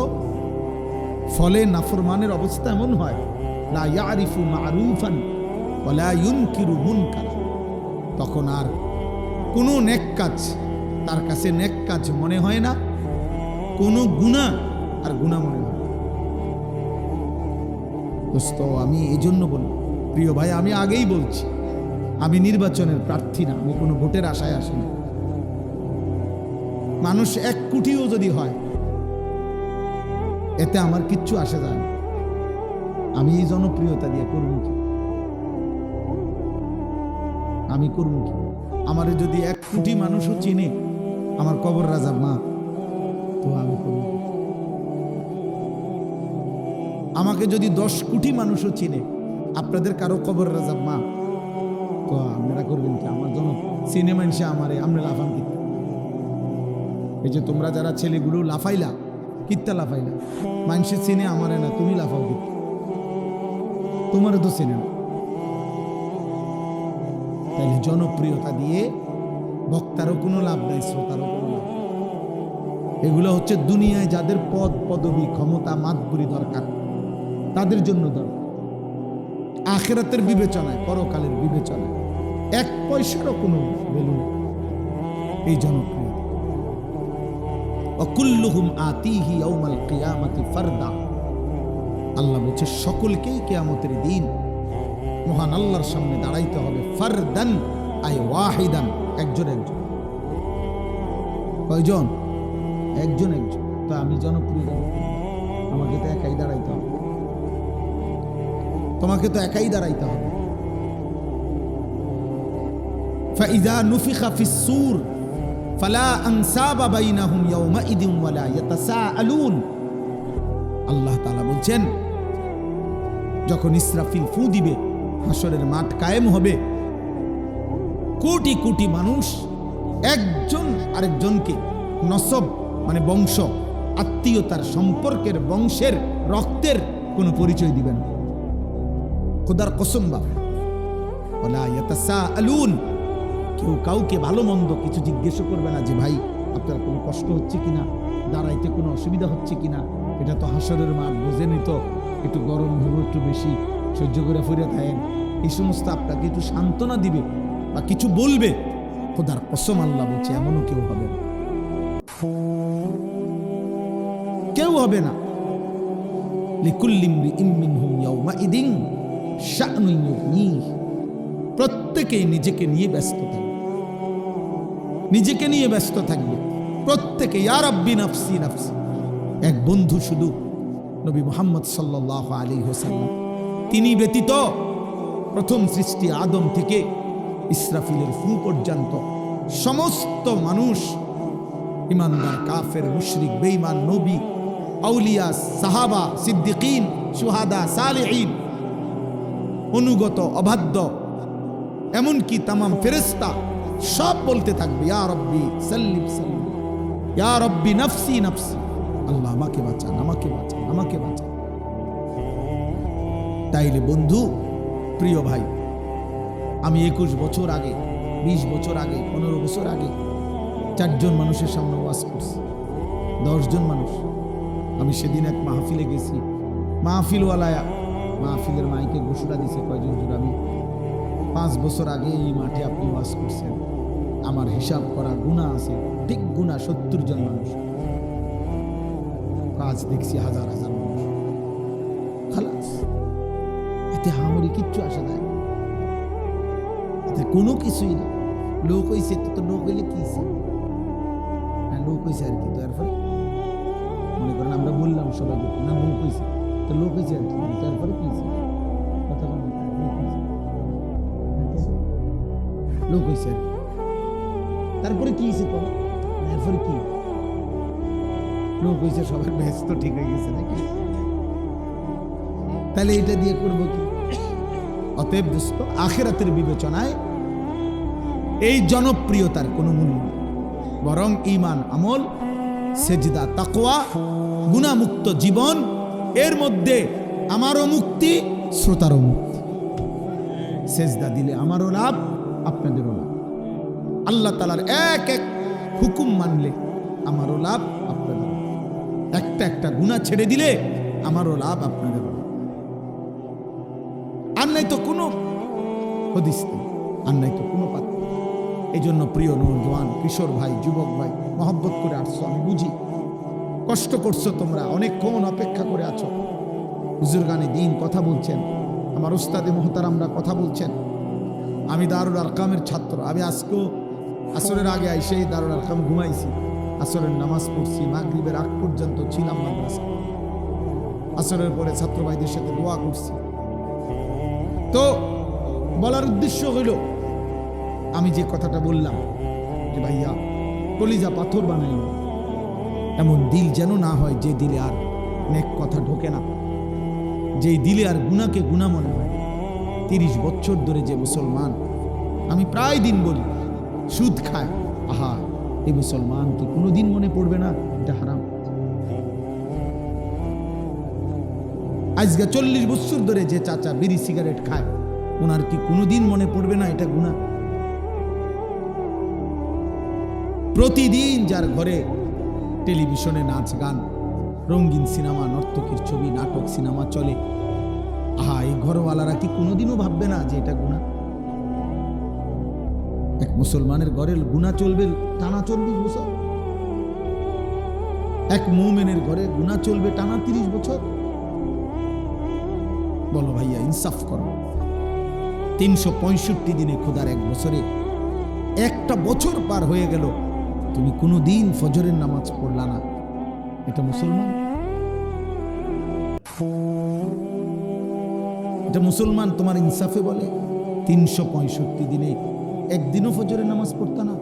ফলে নাফরমানের অবস্থা এমন হয়, লা ইয়ারিফু মারুফান ওয়া লা ইউনকিরু মুনকার। তখন আর কোনো নেক কাজ তার কাছে নেক কাজ মনে হয় না, কোনো গুনাহ আর গুনাহ মনে হয়। দোস্ত, আমি এই জন্য বলি, প্রিয় ভাই, আমি আগেই বলছি, আমি নির্বাচনের প্রার্থী না, আমি কোনো ভোটের আশায় আসি না। মানুষ 1 কোটিও যদি হয়, এতে আমার কিচ্ছু আসে যায় না। আমি এই জনপ্রিয়তা দিয়ে করব কি? আমি করব কি? আমারে যদি 1 কোটি মানুষও চিনে, আমার কবর রাজা মা, তো আমি করব কি? আমাকে যদি 10 কোটি মানুষও চিনে, আপনাদের কারো কবর রাজা মা, তো আপনারা করবেন কি? আমার জন্য সিনেমা এসে আমারে আমরা লাফান কিত্তা। এই যে তোমরা যারা ছেলেগুলো লাফাইলা, কিত্তা লাফাইলা, মানুষে চিনে আমারে না, তুমি লাফাও কিত্তা? তোমারও তো চিনে না। তাইলে জনপ্রিয়তা দিয়ে বক্তারও কোনো লাভ নাই, শ্রোতারও কোনো লাভ নাই। এগুলো হচ্ছে দুনিয়ায় যাদের পদ, পদবী, ক্ষমতা, মাতবরি দরকার, তাদের জন্য দরকার। আখিরাতের বিবেচনায়, পরকালের বিবেচনায় 1 পয়সারও কোনো ভ্যালু নেই এই জনপ্রিয়তা। ওয়াকুল্লুহুম আতিহি ইয়াউমাল কিয়ামাতি ফারদা। আল্লাহ বলছে সকলকেই কিয়ামতের দিন মহান আল্লাহর সামনে দাঁড়াইতে হবে। ফারদান আই ওয়াহিদান, একজন একজন। কয়জন? একজন একজন। তো আমি জনপ্রিয়, আমাকে তো একাই দাঁড়াইতে হবে, তোমাকে তো একাই দাঁড়াইতে হবে। ফাইযা নুফিখা ফিস-সূর ফালা আনসাবা বাইনাহুম ইয়াওমাইদিন ওয়ালা ইয়াতাসাআলুন। আল্লাহ তাআলা বলছেন, যখন ইসরাফিল ফু দিবে, হাসরের মাঠ কায়েম হবে, কোটি কোটি মানুষ একজন আরেকজনকে নসব মানে বংশ, আত্মীয়তার, সম্পর্কের, বংশের, রক্তের কোনো পরিচয় দিবেন না। খোদার কসম বাবা, ওয়ালা ইয়াতাসাআলুন, কেউ কাউকে ভালো মন্দ কিছু জিজ্ঞেস করবে না যে ভাই আপনার কোনো কষ্ট হচ্ছে কিনা, দাঁড়াইতে কোনো অসুবিধা হচ্ছে কিনা, এটা তো হাসরের মাঠ, বোঝেনি তো, একটু গরম হইব, একটু বেশি সহ্য করে ফিরে থাকেন, এই সমস্ত আপনাকে একটু সান্ত্বনা দিবে বা কিছু বলবে। খোদার কসম আল্লাহ বলছে এমনও কেউ হবে না, কেউ হবে না। লিকুল্লি ইমরিইম মিনহুম ইয়াওমাইদিন শা'নুন ইউগনিহ, প্রত্যেকেই নিজেকে নিয়ে ব্যস্ত থাকবে, নিজেকে নিয়ে ব্যস্ত থাকবে প্রত্যেকে। ইয়া রাব্বি নাফসি নাফসি। এক বন্ধু শুধু নবী মুহাম্মদ সাল্লাল্লাহু আলাইহি ওয়াসাল্লাম, তিনি ব্যতীত প্রথম সৃষ্টি আদম থেকে ইসরাফিলের ফু পর্যন্ত সমস্ত মানুষ, ইমানদার, কাফের, মুশরিক, বেঈমান, নবী, আউলিয়া, সাহাবা, সিদ্দিকিন, শুহাদা, সালেহিন, অনুগত, অবাধ্য, এমনকি তামাম ফেরেশতা সব বলতে থাকবে ইয়া রব্বি সাল্লিম সাল্লিম, ইয়া রব্বি নাফসি নাফসি, আল্লাহ আমাকে বাঁচান, আমাকে বাঁচান, আমাকে বাঁচান। তাইলে বন্ধু, প্রিয় ভাই, আমি 21 বছর আগে, 20 বছর আগে, 15 বছর আগে 4 জন মানুষের সামনে ওয়াজ করছি, 10 জন মানুষ। আমি সেদিন এক মাহফিলে গেছি, মাহফিলওয়ালায়া মাহফিলের মাইকে ঘোষণা দিছে কয়জন জন, আমি 5 বছর আগে এই মাঠে আপনি ওয়াজ করছেন, আমার হিসাব করা গুনাহ আছে, ঠিক গুনাহ 70 জন মানুষ, কাজ দেখছি হাজার হাজার মানুষ। খালাস, এতে হামরি কিচ্ছু আসে না, এতে কোনো কিছুই না। লোক হইছে তো লোক হইলে কি লোক হয়েছে আর কি, তো এরপরে মনে করেন আমরা বললাম সবাই না লোক হয়েছে, তো লোক হয়েছে আর কি, তারপরে কি কথা লোক হয়েছে আর তারপরে কি হয়েছে, এরপরে কি লোক হয়েছে, সবার ব্যস্ত ঠিক হয়ে গেছে নাকি, তাহলে এটা দিয়ে করবো কি? অতএব দোস্ত, আখিরাতের বিবেচনায় এই জনপ্রিয়তার কোনো মূল্য নেই, বরং ঈমান, আমল, সেজদা, তাকওয়া, গুনাহমুক্ত জীবন, এর মধ্যে আমারও মুক্তি, শ্রোতারও মুক্তি। সেজদা দিলে আমারও লাভ, আপনাদেরও লাভ। আল্লাহ তাআলার এক এক হুকুম মানলে আমারও লাভ, আপনাদেরও লাভ। একটা একটা গুনাহ ছেড়ে দিলে আমারও লাভ, আপনাদেরও লাভ। আর নাই তো কোনো হদিস নেই, আর নাই তো কোনো পাত্র। এই জন্য প্রিয় নওজোয়ান, কিশোর ভাই, যুবক ভাই, মহব্বত করে আসছো, আমি বুঝি, কষ্ট করছো তোমরা, অনেকক্ষণ অপেক্ষা করে আছো। বুজুর্গানে দ্বীন কথা বলছেন, আমার উস্তাদে মুহতারামরা কথা বলছেন। আমি দারুল আরকামের ছাত্র, আমি আজকেও আসরের আগে আইসে দারুল আরকাম ঘুমাইছি, আসরের নামাজ পড়ছি, মাগরিবের আগ পর্যন্ত ছিলাম মাদ্রাসা, আসরের পরে ছাত্র ভাইদের সাথে দোয়া করছি। তো বলার উদ্দেশ্য হইল, আমি যে কথাটা বললাম যে ভাইয়া কলিজা পাথর বানাইল, এমন দিল যেন না হয় যে দিলে আর নেক কথা ঢোকে না, যেই দিলে আর গুনাহকে গুনাহ মনে হয়। 30 বছর ধরে যে মুসলমান, আমি প্রায় দিন বলি, সুদ খায়, আহা এই মুসলমান কি কোনোদিন মনে পড়বে না এটা হারাম? আজকে 40 বছর ধরে যে চাচা বিড়ি সিগারেট খায়, ওনার কি কোনোদিন মনে পড়বে না এটা গুনাহ? প্রতিদিন যার ঘরে টেলিভিশনে নাচ গান, রঙিন সিনেমা, নর্তকীর ছবি, নাটক, সিনেমা চলে, আহা এই ঘরওয়ালারা কি কোনোদিনও ভাববে না যে এটা গুনাহ? এক মুসলমানের ঘরে গুনাহ চলবে টানা 40 বছর, এক মুমিনের ঘরে গুনাহ চলবে টানা 30 বছর। বলো ভাইয়া, ইনসাফ করো। 365 দিনে খোদার এক বছরে একটা বছর পার হয়ে গেল, তুমি কোনোদিন ফজরের নামাজ পড়লা না, এটা মুসলমান? এটা মুসলমান তোমার ইনসাফে বলে? 365 দিনে একদিনও ফজরের নামাজ পড়তা না?